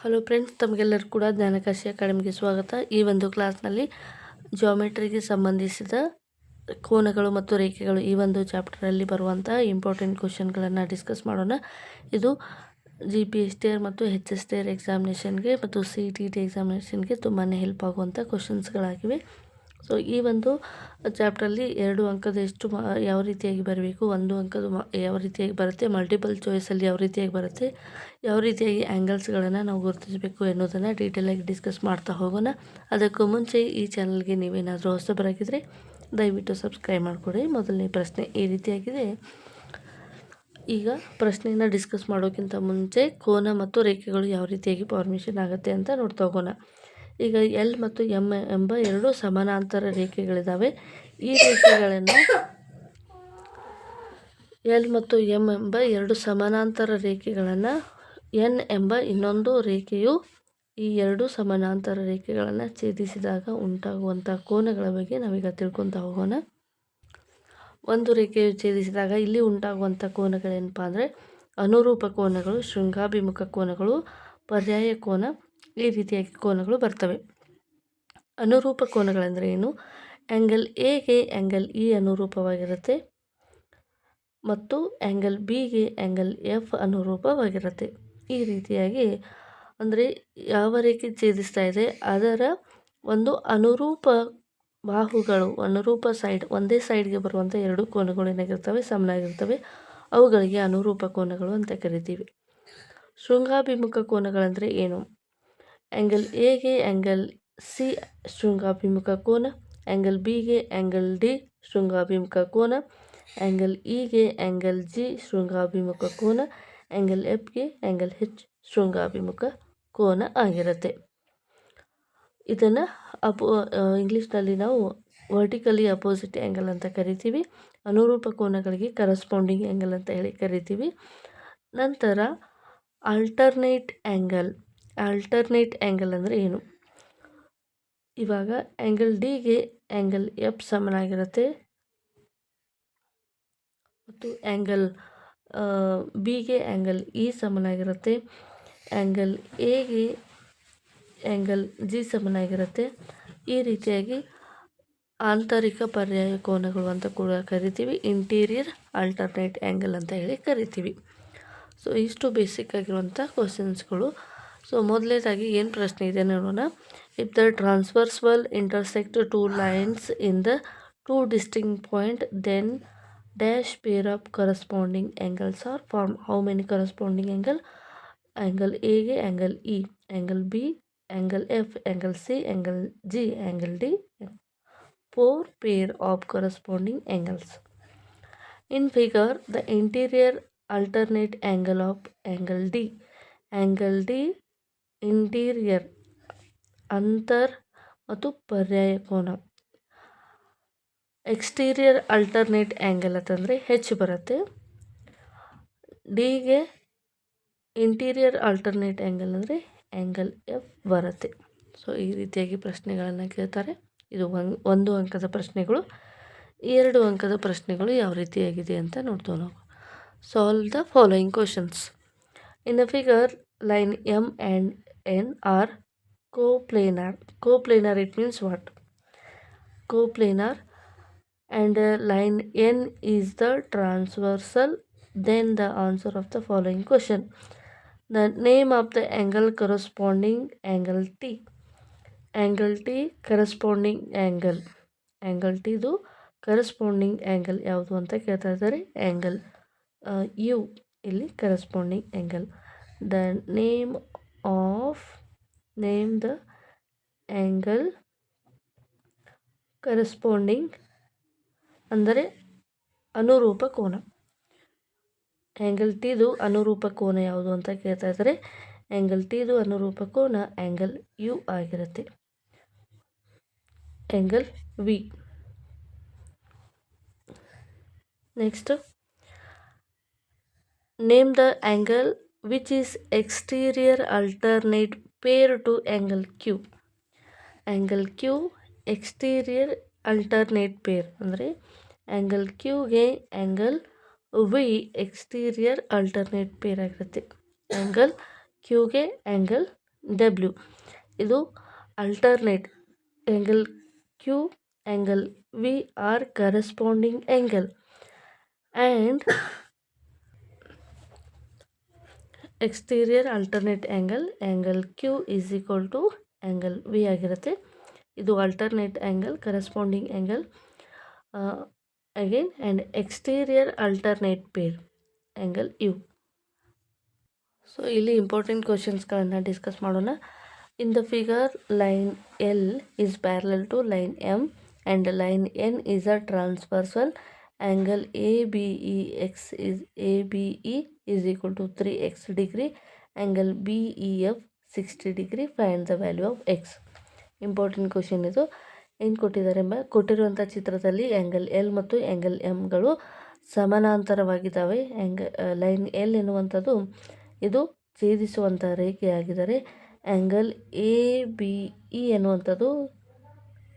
Hello friends, ತಮಗೆಲ್ಲರೂ ಕೂಡ ಜ್ಞಾನಕಾಶಿ ಅಕಾಡೆಮಿಗೆ ಸ್ವಾಗತ. ಈ ಒಂದು ಕ್ಲಾಸ್ನಲ್ಲಿ ಜಿಯೋಮೆಟ್ರಿಗೆ ಸಂಬಂಧಿಸಿದ ಕೋನಗಳು ಮತ್ತು ರೇಖೆಗಳು ಈ ಒಂದು ಚಾಪ್ಟರಲ್ಲಿ ಬರುವಂಥ ಇಂಪಾರ್ಟೆಂಟ್ ಕ್ವಶನ್ಗಳನ್ನು ಡಿಸ್ಕಸ್ ಮಾಡೋಣ. ಇದು GPSTR ಮತ್ತು HSTR ಎಕ್ಸಾಮಿನೇಷನ್ಗೆ ಮತ್ತು CTT ಎಕ್ಸಾಮಿನೇಷನ್ಗೆ ತುಂಬಾ ಹೆಲ್ಪ್ ಆಗುವಂಥ ಕ್ವಶನ್ಸ್ಗಳಾಗಿವೆ. ಸೊ ಈ ಒಂದು ಚಾಪ್ಟ್ರಲ್ಲಿ 2 ಅಂಕದ ಎಷ್ಟು ಯಾವ ರೀತಿಯಾಗಿ ಬರಬೇಕು, 1 ಅಂಕದ ಯಾವ ರೀತಿಯಾಗಿ ಬರುತ್ತೆ, ಮಲ್ಟಿಪಲ್ ಚಾಯ್ಸಲ್ಲಿ ಯಾವ ರೀತಿಯಾಗಿ ಬರುತ್ತೆ, ಯಾವ ರೀತಿಯಾಗಿ ಆ್ಯಂಗಲ್ಸ್ಗಳನ್ನು ನಾವು ಗುರುತಿಸಬೇಕು ಎನ್ನುವುದನ್ನು ಡೀಟೇಲಾಗಿ ಡಿಸ್ಕಸ್ ಮಾಡ್ತಾ ಹೋಗೋಣ. ಅದಕ್ಕೂ ಮುಂಚೆ ಈ ಚಾನಲ್ಗೆ ನೀವೇನಾದರೂ ಹೊಸಬರಾಗಿದ್ದರೆ ದಯವಿಟ್ಟು ಸಬ್ಸ್ಕ್ರೈಬ್ ಮಾಡಿಕೊಡಿ. ಮೊದಲನೇ ಪ್ರಶ್ನೆ ಈ ರೀತಿಯಾಗಿದೆ. ಈಗ ಪ್ರಶ್ನೆಯನ್ನು ಡಿಸ್ಕಸ್ ಮಾಡೋಕ್ಕಿಂತ ಮುಂಚೆ ಕೋನ ಮತ್ತು ರೇಖೆಗಳು ಯಾವ ರೀತಿಯಾಗಿ ಫಾರ್ಮೇಷನ್ ಆಗುತ್ತೆ ಅಂತ ನೋಡ್ತಾ ಹೋಗೋಣ. ಈಗ L ಮತ್ತು M ಎಂಬ 2 ಸಮಾನಾಂತರ ರೇಖೆಗಳಿದ್ದಾವೆ. ಈ ರೇಖೆಗಳನ್ನು L ಮತ್ತು M ಎಂಬ 2 ಸಮಾನಾಂತರ ರೇಖೆಗಳನ್ನು N ಎಂಬ ಇನ್ನೊಂದು ರೇಖೆಯು ಈ 2 ಸಮಾನಾಂತರ ರೇಖೆಗಳನ್ನು ಛೇದಿಸಿದಾಗ ಉಂಟಾಗುವಂಥ ಕೋನಗಳ ಬಗ್ಗೆ ನಾವೀಗ ತಿಳ್ಕೊತಾ ಹೋಗೋಣ. ಒಂದು ರೇಖೆಯು ಛೇದಿಸಿದಾಗ ಇಲ್ಲಿ ಉಂಟಾಗುವಂಥ ಕೋನಗಳೇನಪ್ಪ ಅಂದರೆ ಅನುರೂಪ ಕೋನಗಳು, ಶೃಂಗಾಭಿಮುಖ ಕೋನಗಳು, ಪರ್ಯಾಯ ಕೋನ, ಈ ರೀತಿಯಾಗಿ ಕೋನಗಳು ಬರ್ತವೆ. ಅನುರೂಪ ಕೋನಗಳೆಂದರೆ ಏನು? ಆ್ಯಂಗಲ್ ಎಗೆ ಆ್ಯಂಗಲ್ ಇ ಅನುರೂಪವಾಗಿರುತ್ತೆ ಮತ್ತು ಆ್ಯಂಗಲ್ ಬಿಗೆ ಆ್ಯಂಗಲ್ ಎಫ್ ಅನುರೂಪವಾಗಿರುತ್ತೆ. ಈ ರೀತಿಯಾಗಿ ಅಂದರೆ ಯಾವ ರೇಖೆ ಛೇದಿಸ್ತಾ ಇದೆ ಅದರ ಒಂದು ಅನುರೂಪ ಬಾಹುಗಳು, ಅನುರೂಪ ಸೈಡ್, ಒಂದೇ ಸೈಡ್ಗೆ ಬರುವಂಥ 2 ಕೋನಗಳು ಏನಾಗಿರ್ತವೆ, ಸಮನಾಗಿರ್ತವೆ. ಅವುಗಳಿಗೆ ಅನುರೂಪ ಕೋನಗಳು ಅಂತ ಕರಿತೀವಿ. ಶೃಂಗಾಭಿಮುಖ ಕೋನಗಳಂದರೆ ಏನು? ಆ್ಯಂಗಲ್ ಎಗೆ ಆ್ಯಂಗಲ್ ಸಿ ಶೃಂಗಾಭಿಮುಖ ಕೋನ, ಆ್ಯಂಗಲ್ ಬಿಗೆ ಆ್ಯಂಗಲ್ ಡಿ ಶೃಂಗಾಭಿಮುಖ ಕೋನ, ಆ್ಯಂಗಲ್ ಇಗೆ ಆ್ಯಂಗಲ್ ಜಿ ಶೃಂಗಾಭಿಮುಖ ಕೋನ, ಆ್ಯಂಗಲ್ ಎಫ್ಗೆ ಆ್ಯಂಗಲ್ ಹೆಚ್ ಶೃಂಗಾಭಿಮುಖ ಕೋನ ಆಗಿರುತ್ತೆ. ಇದನ್ನು ಇಂಗ್ಲೀಷ್ನಲ್ಲಿ ನಾವು ವರ್ಟಿಕಲಿ ಅಪೋಸಿಟ್ ಆ್ಯಂಗಲ್ ಅಂತ ಕರಿತೀವಿ. ಅನುರೂಪ ಕೋನಗಳಿಗೆ ಕರಸ್ಪಾಂಡಿಂಗ್ ಆ್ಯಂಗಲ್ ಅಂತ ಹೇಳಿ ಕರಿತೀವಿ. ನಂತರ ಆಲ್ಟರ್ನೇಟ್ ಆ್ಯಂಗಲ್. ಆಲ್ಟರ್ನೇಟ್ ಆ್ಯಂಗಲ್ ಅಂದರೆ ಏನು? ಇವಾಗ ಆ್ಯಂಗಲ್ ಡಿಗೆ ಆ್ಯಂಗಲ್ ಎಫ್ ಸಮನಾಗಿರುತ್ತೆ ಮತ್ತು ಆ್ಯಂಗಲ್ ಬಿಗೆ ಆ್ಯಂಗಲ್ ಇ ಸಮನಾಗಿರುತ್ತೆ, ಆ್ಯಂಗಲ್ ಎಗೆ ಆ್ಯಂಗಲ್ ಜಿ ಸಮನಾಗಿರುತ್ತೆ. ಈ ರೀತಿಯಾಗಿ ಆಂತರಿಕ ಪರ್ಯಾಯ ಕೋನಗಳು ಅಂತ ಕೂಡ ಕರಿತೀವಿ. ಇಂಟೀರಿಯರ್ ಆಲ್ಟರ್ನೇಟ್ ಆ್ಯಂಗಲ್ ಅಂತ ಹೇಳಿ ಕರಿತೀವಿ. ಸೊ ಇಷ್ಟು ಬೇಸಿಕ್ ಆಗಿರುವಂಥ ಕ್ವಶನ್ಸ್ಗಳು. ಸೊ ಮೊದಲನೇದಾಗಿ ಏನು ಪ್ರಶ್ನೆ ಇದೆ ನೋಡೋಣ. If the transversal intersect 2 lines in the 2 distinct point then dash pair of corresponding angles are form. How many corresponding angle? Angle ಎಗೆ angle E, angle B angle F, angle C angle G, angle D. 4 pair of corresponding angles. In figure, the interior alternate angle of angle D. Angle D interior ಅಂತರ್ ಮತ್ತು ಪರ್ಯಾಯ ಕೋನ. Exterior alternate angle ಅಂತಂದರೆ ಹೆಚ್ ಬರುತ್ತೆ. ಡಿಗೆ interior alternate angle ಅಂದರೆ angle F ಬರುತ್ತೆ. So ಈ ರೀತಿಯಾಗಿ ಪ್ರಶ್ನೆಗಳನ್ನು ಕೇಳ್ತಾರೆ. ಇದು 1 ಅಂಕದ ಪ್ರಶ್ನೆಗಳು. 2 ಅಂಕದ ಪ್ರಶ್ನೆಗಳು ಯಾವ ರೀತಿಯಾಗಿದೆ ಅಂತ ನೋಡ್ತೇವೆ ನಾವು. Solve the following questions. In the figure line M and N are coplanar. Coplanar it means what? Coplanar and line N is the transversal. Then the answer of the following question. The name of the angle corresponding angle T. Angle T corresponding angle. Angle ಟಿದು corresponding angle ಯಾವುದು ಅಂತ ಕೇಳ್ತಾ ಇದ್ದಾರೆ. Angle U ಇಲ್ಲಿ corresponding angle. The name the angle corresponding ಅಂದರೆ ಅನುರೂಪ ಕೋನ. Angle ಟಿದು ಅನುರೂಪ ಕೋನ ಯಾವುದು ಅಂತ ಕೇಳ್ತಾ ಇದ್ದಾರೆ. ಆ್ಯಂಗಲ್ ಟಿದು ಅನುರೂಪ ಕೋನ ಆ್ಯಂಗಲ್ ಯು ಆಗಿರುತ್ತೆ. Angle V. Next, name the angle which is exterior alternate pair to angle Q. Angle Q exterior alternate pair ಅಂದರೆ ಆ್ಯಂಗಲ್ ಕ್ಯೂಗೆ angle V exterior alternate pair ಆಗಿರುತ್ತೆ. ಆ್ಯಂಗಲ್ ಕ್ಯೂಗೆ ಆ್ಯಂಗಲ್ ಡಬ್ಲ್ಯೂ. ಇದು alternate angle Q, angle V are corresponding angle. And exterior alternate angle Q is equal to angle V ಆಗಿರುತ್ತೆ. ಇದು alternate angle corresponding angle again. And exterior alternate pair angle you. So ಇಲ್ಲಿ important ಕ್ವಶನ್ಸ್ಗಳನ್ನು discuss ಮಾಡೋಣ. In the figure line L is parallel to line M and line N is a transversal. Angle ABEX is ABE is equal to 3x degree. Angle BEF 60 degree. Find the value of x. Important question ಇದು. ಏನು ಕೊಟ್ಟಿದ್ದಾರೆ ಎಂಬ ಕೊಟ್ಟಿರುವಂಥ ಚಿತ್ರದಲ್ಲಿ angle L ಮತ್ತು angle ಎಮ್ಗಳು ಸಮಾನಾಂತರವಾಗಿದ್ದಾವೆ. Line L ಎನ್ನುವಂಥದ್ದು ಇದು ಛೇದಿಸುವಂಥ ರೇಖೆಯಾಗಿದ್ದರೆ angle ABE ಎನ್ನುವಂಥದ್ದು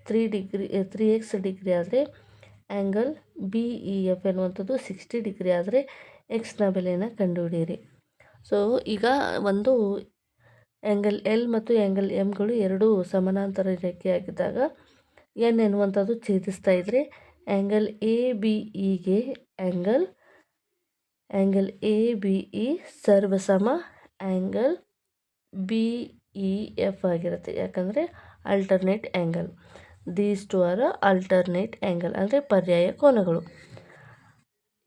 3x ಡಿಗ್ರಿ ಆದರೆ ಆ್ಯಂಗಲ್ BEF ಎನ್ನುವಂಥದ್ದು 60 ಡಿಗ್ರಿ ಆದರೆ ಎಕ್ಸ್ನ ಬೆಲೆಯನ್ನು ಕಂಡುಹಿಡಿಯಿರಿ. ಸೊ ಈಗ ಒಂದು ಆ್ಯಂಗಲ್ ಎಲ್ ಮತ್ತು ಆ್ಯಂಗಲ್ ಎಮ್ಗಳು ಎರಡೂ ಸಮಾನಾಂತರ ರೇಖೆಯಾಗಿದ್ದಾಗ ಎನ್ ಎನ್ನುವಂಥದ್ದು ಛೇದಿಸ್ತಾ ಇದ್ದರೆ ಆ್ಯಂಗಲ್ ABEಗೆ ಆ್ಯಂಗಲ್ ABE ಸರ್ವಸಮ ಆ್ಯಂಗಲ್ BEF ಆಗಿರುತ್ತೆ. ಯಾಕಂದರೆ alternate angle. These two are alternate angle ಅಂದರೆ ಪರ್ಯಾಯ ಕೋನಗಳು.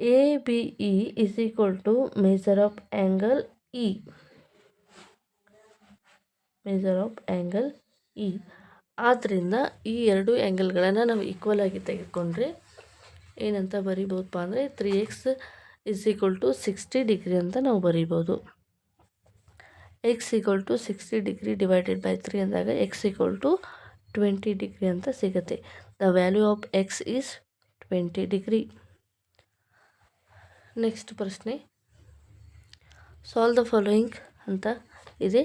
ABE is equal to measure of angle E. Measure of angle E. ಆದ್ದರಿಂದ ಈ ಎರಡು ಆ್ಯಂಗಲ್ಗಳನ್ನು ನಾವು ಈಕ್ವಲ್ ಆಗಿ ತೆಗೆದುಕೊಂಡ್ರೆ ಏನಂತ ಬರಿಬೋದಪ್ಪ ಅಂದರೆ 3x is equal to 60 degree ಅಂತ ನಾವು ಬರಿಬೋದು. x equal to 60 degree divided by 3 ಅಂದಾಗ x ಈಕ್ವಲ್ ಟು 20 ಡಿಗ್ರಿ ಅಂತ ಸಿಗುತ್ತೆ. The value of X is 20 degree. Next ಪ್ರಶ್ನೆ, ಸಾಲ್ವ್ ದ ಫಾಲೋಯಿಂಗ್ ಅಂತ ಇದೆ.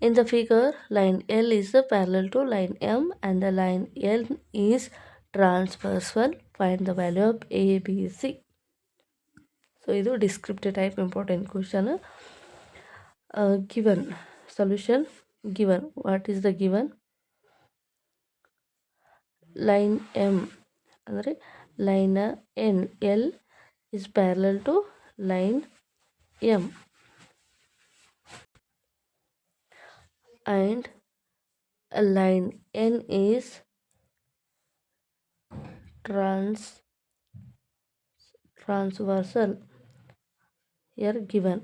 In the figure line L is parallel to line M and the line L is transversal. Find the value of ABC. So ಇದು descriptive type important question. Given solution. Given what is the given? Line M ಅಂದರೆ line L is parallel to line M and a line N is transversal here given.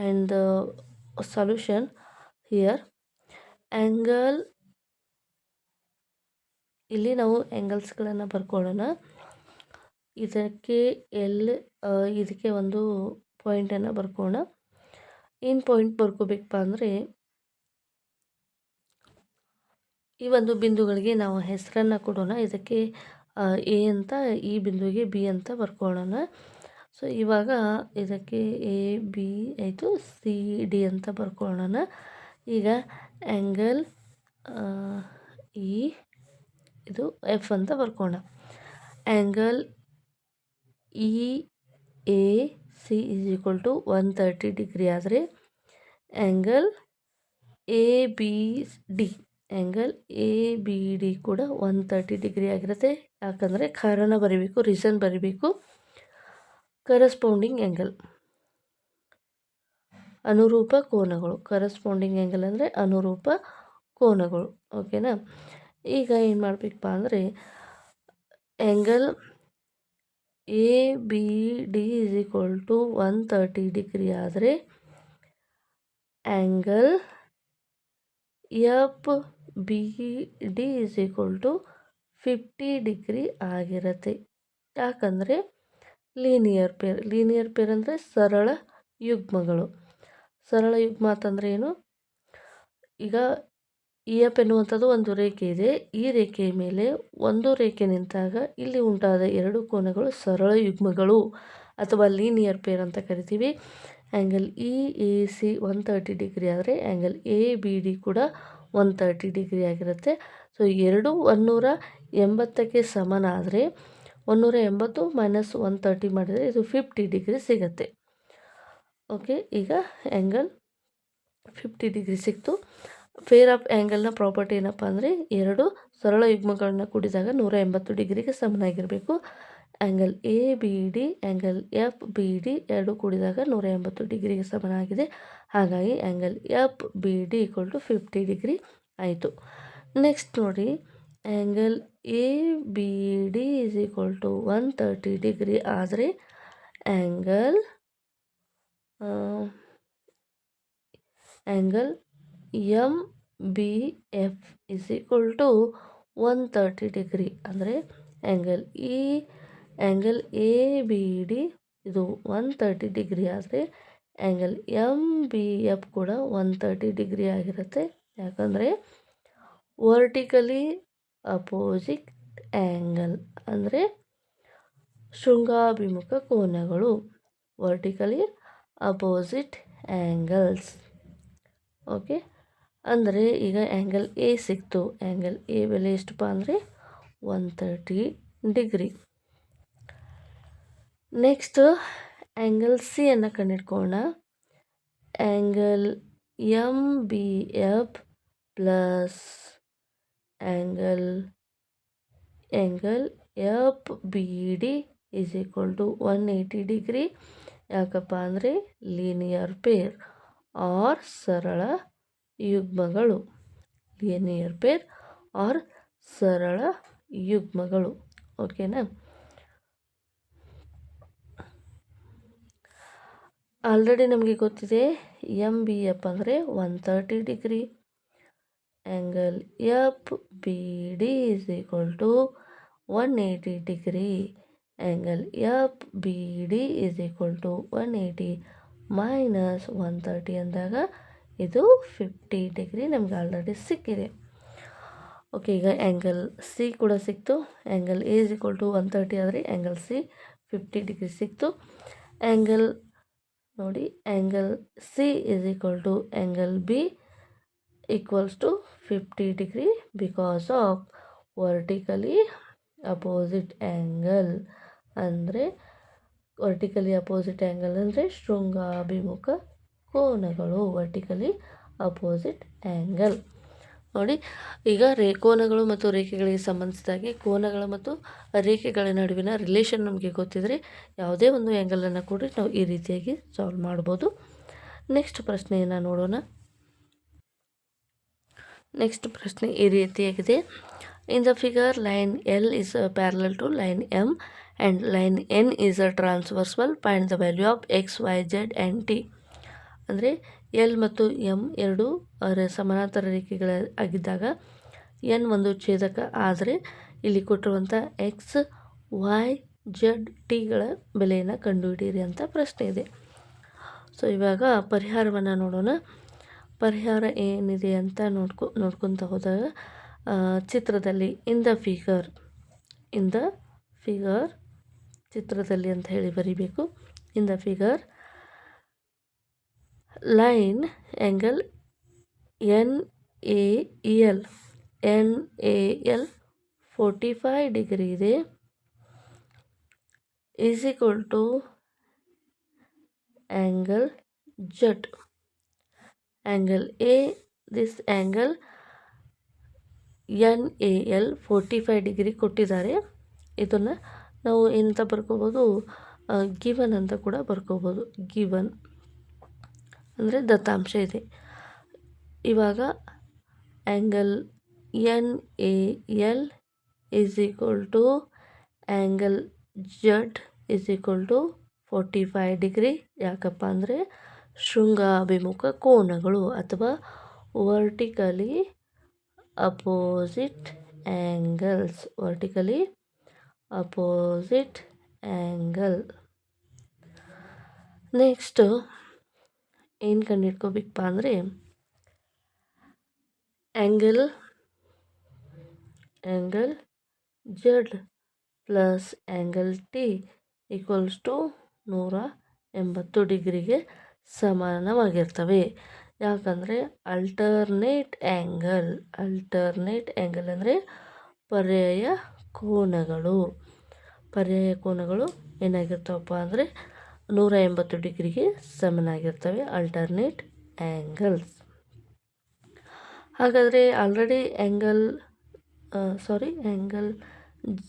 And the solution here, angle ಇಲ್ಲಿ ನಾವು ಆ್ಯಂಗಲ್ಸ್ಗಳನ್ನು ಬರ್ಕೊಳ್ಳೋಣ. ಇದಕ್ಕೆ ಇದಕ್ಕೆ ಒಂದು ಪಾಯಿಂಟನ್ನು ಬರ್ಕೋಣ. ಏನು point ಬರ್ಕೋಬೇಕಪ್ಪ ಅಂದರೆ ಈ ಒಂದು ಬಿಂದುಗಳಿಗೆ ನಾವು ಹೆಸರನ್ನು ಕೊಡೋಣ. ಇದಕ್ಕೆ ಎ ಅಂತ, ಈ ಬಿಂದುವಿಗೆ ಬಿ ಅಂತ ಬರ್ಕೊಳ್ಳೋಣ. ಸೊ ಇವಾಗ ಇದಕ್ಕೆ AB ಆಯಿತು, CD ಅಂತ ಬರ್ಕೊಳ್ಳೋಣ. ಈಗ ಆ್ಯಂಗಲ್ ಇದು F ಅಂತ ಬರ್ಕೊಳ್ಳೋಣ. Angle EAC is equal to 130 degree ಆದರೆ ಆ್ಯಂಗಲ್ ABD ಕೂಡ 130 ಡಿಗ್ರಿ ಆಗಿರುತ್ತೆ. ಯಾಕಂದರೆ ಕಾರಣ ಬರೀಬೇಕು, ರೀಸನ್ ಬರೀಬೇಕು. ಕರೆಸ್ಪಾಂಡಿಂಗ್ ಆ್ಯಂಗಲ್, ಅನುರೂಪ ಕೋನಗಳು. ಕರೆಸ್ಪಾಂಡಿಂಗ್ ಆ್ಯಂಗಲ್ ಅಂದರೆ ಅನುರೂಪ ಕೋನಗಳು. ಓಕೆನಾ? ಈಗ ಏನು ಮಾಡಬೇಕಪ್ಪ ಅಂದರೆ angle ABD is equal to 130 degree ಆದರೆ angle FBD is equal to 50 degree ಆಗಿರುತ್ತೆ. ಯಾಕಂದರೆ ಲೀನಿಯರ್ ಪೇರ್ ಅಂದರೆ ಸರಳ ಯುಗ್ಮಗಳು. ಸರಳ ಯುಗ್ಮ ಅಂತಂದರೆ ಏನು? ಈಗ EF ಎನ್ನುವಂಥದ್ದು ಒಂದು ರೇಖೆ ಇದೆ. ಈ ರೇಖೆಯ ಮೇಲೆ ಒಂದು ರೇಖೆ ನಿಂತಾಗ ಇಲ್ಲಿ ಉಂಟಾದ ಎರಡು ಕೋನಗಳು ಸರಳ ಯುಗ್ಮಗಳು ಅಥವಾ ಲೀನಿಯರ್ ಪೇರ್ ಅಂತ ಕರಿತೀವಿ. ಆ್ಯಂಗಲ್ EAC 130 ಡಿಗ್ರಿ ಆದರೆ ಆ್ಯಂಗಲ್ ABD ಕೂಡ 130 ಡಿಗ್ರಿ ಆಗಿರುತ್ತೆ. ಸೊ ಎರಡು 180ಕ್ಕೆ ಸಮನಾದರೆ 180 ಮೈನಸ್ 130 ಮಾಡಿದರೆ ಇದು 50 ಡಿಗ್ರಿ ಸಿಗುತ್ತೆ. ಓಕೆ, ಈಗ ಆ್ಯಂಗಲ್ 50 ಡಿಗ್ರಿ ಸಿಕ್ತು. ಫೇರ್ ಆಫ್ ಆ್ಯಂಗಲ್ನ ಪ್ರಾಪರ್ಟಿ ಏನಪ್ಪ ಅಂದರೆ ಎರಡು ಸರಳ ಯುಗ್ಮಗಳನ್ನ ಕೂಡಿದಾಗ 180 ಡಿಗ್ರಿಗೆ ಸಮನಾಗಿರಬೇಕು. Angle A B D angle F B D ಎರಡು ಕೂಡಿದಾಗ 180 ಡಿಗ್ರಿಗೆ ಸಮನಾಗಿದೆ. ಹಾಗಾಗಿ angle F B D equal to 50 degree ಆಯಿತು. ನೆಕ್ಸ್ಟ್ ನೋಡಿ, angle A B D is equal to 130 degree ಆದರೆ angle M B F is equal to 130 degree ಅಂದರೆ angle A B D ಇದು 130 ಡಿಗ್ರಿ ಆದರೆ ಆ್ಯಂಗಲ್ ಎಮ್ ಬಿ ಎಫ್ ಕೂಡ 130 degree ಆಗಿರುತ್ತೆ. ಯಾಕಂದರೆ vertically opposite angle ಅಂದರೆ ಶೃಂಗಾಭಿಮುಖ ಕೋನಗಳು, ವರ್ಟಿಕಲಿ ಅಪೋಸಿಟ್ ಆ್ಯಂಗಲ್ಸ್. ಓಕೆ, ಅಂದರೆ ಈಗ ಆ್ಯಂಗಲ್ ಎ ಸಿಕ್ತು. ಆ್ಯಂಗಲ್ ಎ ಬೆಲೆ ಎಷ್ಟಪ್ಪ ಅಂದರೆ 130 ಡಿಗ್ರಿ. ನೆಕ್ಸ್ಟ್ ಆ್ಯಂಗಲ್ ಸಿ ಅನ್ನು ಕಂಡುಹಿಡ್ಕೊಳ್ಳೋಣ. Angle M B F plus angle F B D is equal to 180 degree. ಯಾಕಪ್ಪ ಅಂದರೆ ಲೀನಿಯರ್ ಪೇರ್ ಆರ್ ಸರಳ ಯುಗ್ಮಗಳು, ಲೀನಿಯರ್ ಪೇರ್ ಆರ್ ಸರಳ ಯುಗ್ಮಗಳು. ಓಕೆನಾ? ಆಲ್ರೆಡಿ ನಮಗೆ ಗೊತ್ತಿದೆ ಎಮ್ ಬಿ ಎಫ್ ಅಂದರೆ 130 degree. Angle F B D is equal to 180 degree. Angle F B D is equal to 180 minus 130 ಅಂದಾಗ ಇದು 50 ಡಿಗ್ರಿ ನಮ್ಗೆ ಆಲ್ರೆಡಿ ಸಿಕ್ಕಿದೆ. ಓಕೆ, ಈಗ ಆ್ಯಂಗಲ್ ಸಿ ಕೂಡ ಸಿಕ್ತು. Angle A is equal to 130 ಆದರೆ ಆ್ಯಂಗಲ್ ಸಿ 50 ಡಿಗ್ರಿ ಸಿಕ್ತು. ಆ್ಯಂಗಲ್ ನೋಡಿ, angle C is equal to angle B equals to 50 degree because of vertically opposite angle. ಅಂದರೆ ವರ್ಟಿಕಲಿ ಅಪೋಸಿಟ್ ಆ್ಯಂಗಲ್ ಅಂದರೆ ಶೃಂಗಾಭಿಮುಖ ಕೋನಗಳು, ವರ್ಟಿಕಲಿ ಅಪೋಸಿಟ್ ಆ್ಯಂಗಲ್. ನೋಡಿ, ಈಗ ಕೋನಗಳು ಮತ್ತು ರೇಖೆಗಳಿಗೆ ಸಂಬಂಧಿಸಿದಾಗೆ ಕೋನಗಳ ಮತ್ತು ರೇಖೆಗಳ ನಡುವಿನ ರಿಲೇಷನ್ ನಮಗೆ ಗೊತ್ತಿದ್ರೆ ಯಾವುದೇ ಒಂದು ಆ್ಯಂಗಲನ್ನು ಕೂಡ ನಾವು ಈ ರೀತಿಯಾಗಿ ಸಾಲ್ವ್ ಮಾಡ್ಬೋದು. ನೆಕ್ಸ್ಟ್ ಪ್ರಶ್ನೆಯನ್ನು ನೋಡೋಣ. ನೆಕ್ಸ್ಟ್ ಪ್ರಶ್ನೆ ಈ ರೀತಿಯಾಗಿದೆ. In the figure line L is parallel to line M and line N is a transversal. Find the value of X Y Z and T. ಅಂದರೆ ಎಲ್ ಮತ್ತು ಎಮ್ ಎರಡು ಸಮಾನಾಂತರ ರೇಖೆಗಳ ಆಗಿದ್ದಾಗ ಎನ್ ಒಂದು ಛೇದಕ ಆದರೆ ಇಲ್ಲಿ ಕೊಟ್ಟಿರುವಂಥ ಎಕ್ಸ್ ವೈ ಜೆಡ್ ಟಿಗಳ ಬೆಲೆಯನ್ನು ಕಂಡುಹಿಡಿಯಿರಿ ಅಂತ ಪ್ರಶ್ನೆ ಇದೆ. ಸೊ ಇವಾಗ ಪರಿಹಾರವನ್ನು ನೋಡೋಣ. ಪರಿಹಾರ ಏನಿದೆ ಅಂತ ನೋಡ್ಕೊತ ಹೋದಾಗ ಚಿತ್ರದಲ್ಲಿ ಇನ್ ದ ಫಿಗರ್ ಚಿತ್ರದಲ್ಲಿ ಅಂತ ಹೇಳಿ ಬರೀಬೇಕು. In the figure line angle N A L 45 degree ಇದೆ is equal to angle Z. Angle A this angle N A L 45 degree ಕೊಟ್ಟಿದ್ದಾರೆ. ಇದನ್ನು ನಾವು ಏನಂತ ಬರ್ಕೋಬೋದು, ಗಿವನ್ ಅಂತ ಕೂಡ ಬರ್ಕೋಬೋದು. ಗಿವನ್ ಅಂದರೆ ದತ್ತಾಂಶ ಇದೆ. ಇವಾಗ angle N A L is equal to angle Z is equal to 45 degree. ಯಾಕಪ್ಪ ಅಂದರೆ ಶೃಂಗಾಭಿಮುಖ ಕೋನಗಳು ಅಥವಾ vertically opposite angles, vertically opposite angle. Next ಏನು ಕಂಡುಹಿಡ್ಕೋಬೇಕಪ್ಪ ಅಂದರೆ angle Z plus angle T equals to 180 ಡಿಗ್ರಿಗೆ ಸಮಾನವಾಗಿರ್ತವೆ. ಯಾಕಂದರೆ ಅಲ್ಟರ್ನೇಟ್ ಆ್ಯಂಗಲ್ ಅಂದರೆ ಪರ್ಯಾಯ ಕೋನಗಳು ಏನಾಗಿರ್ತಾವಪ್ಪ ಅಂದರೆ 180 ಡಿಗ್ರಿಗೆ ಸಮನಾಗಿರ್ತವೆ. Alternate angles. ಹಾಗಾದರೆ ಆಲ್ರೆಡಿ ಆ್ಯಂಗಲ್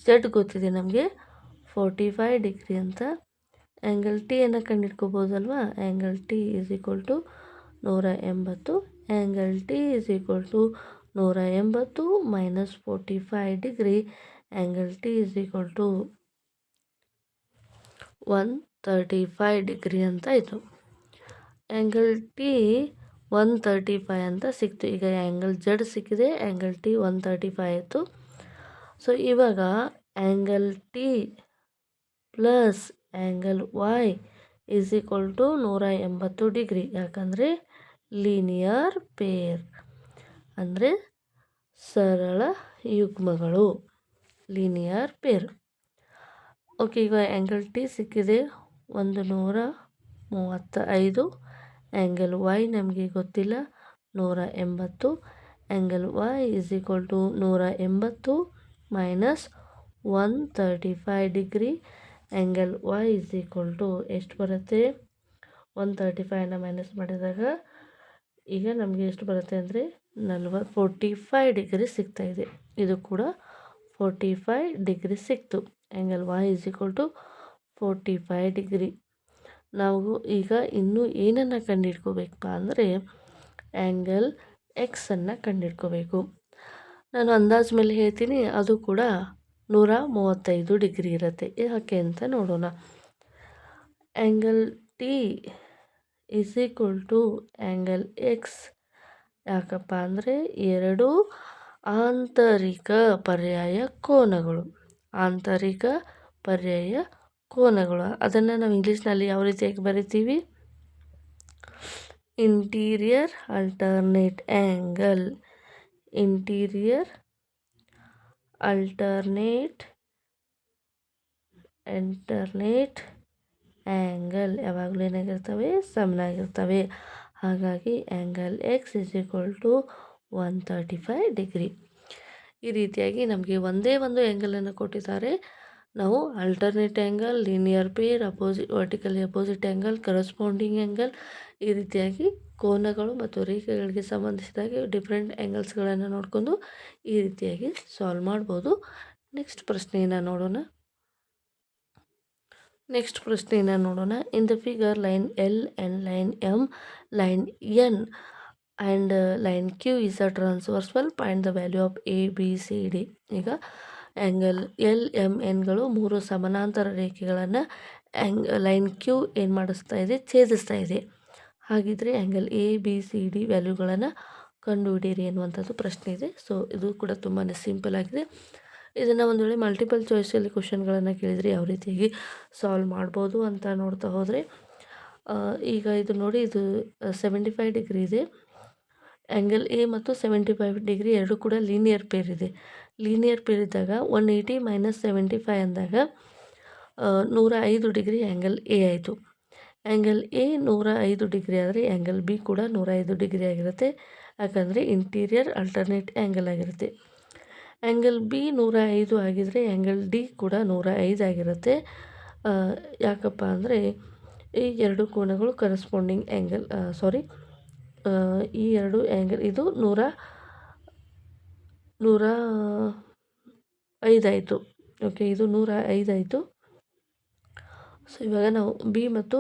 Z ಗೊತ್ತಿದೆ ನಮಗೆ 45 ಡಿಗ್ರಿ ಅಂತ. ಆ್ಯಂಗಲ್ ಟಿಯನ್ನು ಕಂಡುಹಿಡ್ಕೋಬೋದಲ್ವಾ. Angle T is equal to 180. Angle T is equal to 180 minus 45 degree. Angle T is equal to 135 degree ಅಂತ ಆಯಿತು. ಆ್ಯಂಗಲ್ ಟಿ 135 ಅಂತ ಸಿಕ್ತು. ಈಗ ಆ್ಯಂಗಲ್ Z ಸಿಕ್ಕಿದೆ, ಆ್ಯಂಗಲ್ ಟಿ 135 ಆಯಿತು. ಸೊ ಇವಾಗ angle T plus angle Y is equal to 180 degree. ಯಾಕಂದರೆ linear pair ಅಂದರೆ ಸರಳ ಯುಗ್ಮಗಳು, ಲೀನಿಯರ್ ಪೇರ್. ಓಕೆ, ಈಗ ಆ್ಯಂಗಲ್ ಟಿ ಸಿಕ್ಕಿದೆ 135. ಆ್ಯಂಗಲ್ ವೈ ನಮಗೆ ಗೊತ್ತಿಲ್ಲ, 180. Angle Y is equal to 180 minus 135 degree. Angle Y is equal to ಎಷ್ಟು ಬರುತ್ತೆ? 135ನ ಮೈನಸ್ ಮಾಡಿದಾಗ ಈಗ ನಮಗೆ ಎಷ್ಟು ಬರುತ್ತೆ ಅಂದರೆ 45 ಡಿಗ್ರಿ ಸಿಗ್ತಾಯಿದೆ. ಇದು ಕೂಡ 45 ಡಿಗ್ರಿ ಸಿಕ್ತು. Angle Y is equal to 45 degree. ನಾವು ಈಗ ಇನ್ನೂ ಏನನ್ನು ಕಂಡುಹಿಡ್ಕೋಬೇಕಪ್ಪ ಅಂದರೆ ಆ್ಯಂಗಲ್ ಎಕ್ಸನ್ನು ಕಂಡುಹಿಡ್ಕೋಬೇಕು. ನಾನು ಅಂದಾಜು ಮೇಲೆ ಹೇಳ್ತೀನಿ, ಅದು ಕೂಡ 135 ಡಿಗ್ರಿ ಇರುತ್ತೆ. ಯಾಕೆ ಅಂತ ನೋಡೋಣ. Angle T is equal to angle X. ಯಾಕಪ್ಪ ಅಂದರೆ ಎರಡು ಆಂತರಿಕ ಪರ್ಯಾಯ ಕೋನಗಳು, ಆಂತರಿಕ ಪರ್ಯಾಯ ಕೋನಗಳು. ಅದನ್ನು ನಾವು ಇಂಗ್ಲೀಷ್ನಲ್ಲಿ ಯಾವ ರೀತಿಯಾಗಿ ಬರಿತೀವಿ? Interior alternate angle. Interior alternate angle ಯಾವಾಗಲೂ ಏನಾಗಿರ್ತವೆ? ಸಮನಾಗಿರ್ತವೆ. ಹಾಗಾಗಿ angle X is equal to 135 degree. ಈ ರೀತಿಯಾಗಿ ನಮಗೆ ಒಂದೇ ಒಂದು ಆ್ಯಂಗಲನ್ನು ಕೊಟ್ಟಿದ್ದಾರೆ. ನಾವು alternate angle, linear pair, vertically opposite angle, corresponding angle, ಈ ರೀತಿಯಾಗಿ ಕೋನಗಳು ಮತ್ತು ರೇಖೆಗಳಿಗೆ ಸಂಬಂಧಿಸಿದಾಗೆ ಡಿಫ್ರೆಂಟ್ ಆ್ಯಂಗಲ್ಸ್ಗಳನ್ನು ನೋಡಿಕೊಂಡು ಈ ರೀತಿಯಾಗಿ ಸಾಲ್ವ್ ಮಾಡ್ಬೋದು. ನೆಕ್ಸ್ಟ್ ಪ್ರಶ್ನೆಯನ್ನು ನೋಡೋಣ. In the figure line L and line M, line N and line Q is a transversal. Find the value of A B C D. ಈಗ ಆ್ಯಂಗಲ್ ಎಲ್ ಎಮ್ ಎನ್ಗಳು 3 ಸಮಾನಾಂತರ ರೇಖೆಗಳನ್ನು ಲೈನ್ ಕ್ಯೂ ಏನು ಮಾಡಿಸ್ತಾ ಇದೆ? ಛೇದಿಸ್ತಾ ಇದೆ. ಹಾಗಿದ್ರೆ angle A B C D ವ್ಯಾಲ್ಯೂಗಳನ್ನು ಕಂಡುಹಿಡಿಯಿರಿ ಎನ್ನುವಂಥದ್ದು ಪ್ರಶ್ನೆ ಇದೆ. ಸೊ ಇದು ಕೂಡ ತುಂಬಾ ಸಿಂಪಲ್ ಆಗಿದೆ. ಇದನ್ನು ಒಂದು ವೇಳೆ ಮಲ್ಟಿಪಲ್ ಚಾಯ್ಸಲ್ಲಿ ಕ್ವಶನ್ಗಳನ್ನು ಕೇಳಿದರೆ ಯಾವ ರೀತಿಯಾಗಿ ಸಾಲ್ವ್ ಮಾಡ್ಬೋದು ಅಂತ ನೋಡ್ತಾ ಹೋದರೆ, ಈಗ ಇದು ನೋಡಿ, ಇದು 75 ಡಿಗ್ರಿ ಇದೆ. ಆ್ಯಂಗಲ್ ಎ ಮತ್ತು 75 ಡಿಗ್ರಿ ಎರಡು ಕೂಡ ಲೀನಿಯರ್ ಪೇರ್ ಇದೆ. ಲೀನಿಯರ್ ಪೇರ್ ಇದ್ದಾಗ 180 ಮೈನಸ್ 75 ಅಂದಾಗ 105 ಡಿಗ್ರಿ ಆ್ಯಂಗಲ್ ಎ ಆಯಿತು. ಆ್ಯಂಗಲ್ ಎ 105 ಡಿಗ್ರಿ ಆದರೆ ಆ್ಯಂಗಲ್ ಬಿ ಕೂಡ 105 ಡಿಗ್ರಿ ಆಗಿರುತ್ತೆ. ಯಾಕಂದರೆ ಇಂಟೀರಿಯರ್ ಅಲ್ಟರ್ನೇಟ್ ಆ್ಯಂಗಲ್ ಆಗಿರುತ್ತೆ. ಆ್ಯಂಗಲ್ ಬಿ 105 ಆಗಿದ್ದರೆ ಆ್ಯಂಗಲ್ ಡಿ ಕೂಡ 105 ಆಗಿರುತ್ತೆ. ಯಾಕಪ್ಪ ಅಂದರೆ ಈ ಎರಡು ಕೋನಗಳು ಕರೆಸ್ಪಾಂಡಿಂಗ್ ಆ್ಯಂಗಲ್, ಈ ಎರಡು ಆ್ಯಂಗಲ್, ಇದು 105 ಆಯಿತು. ಓಕೆ, ಇದು 105 ಆಯಿತು. ಸೊ ಇವಾಗ ನಾವು ಬಿ ಮತ್ತು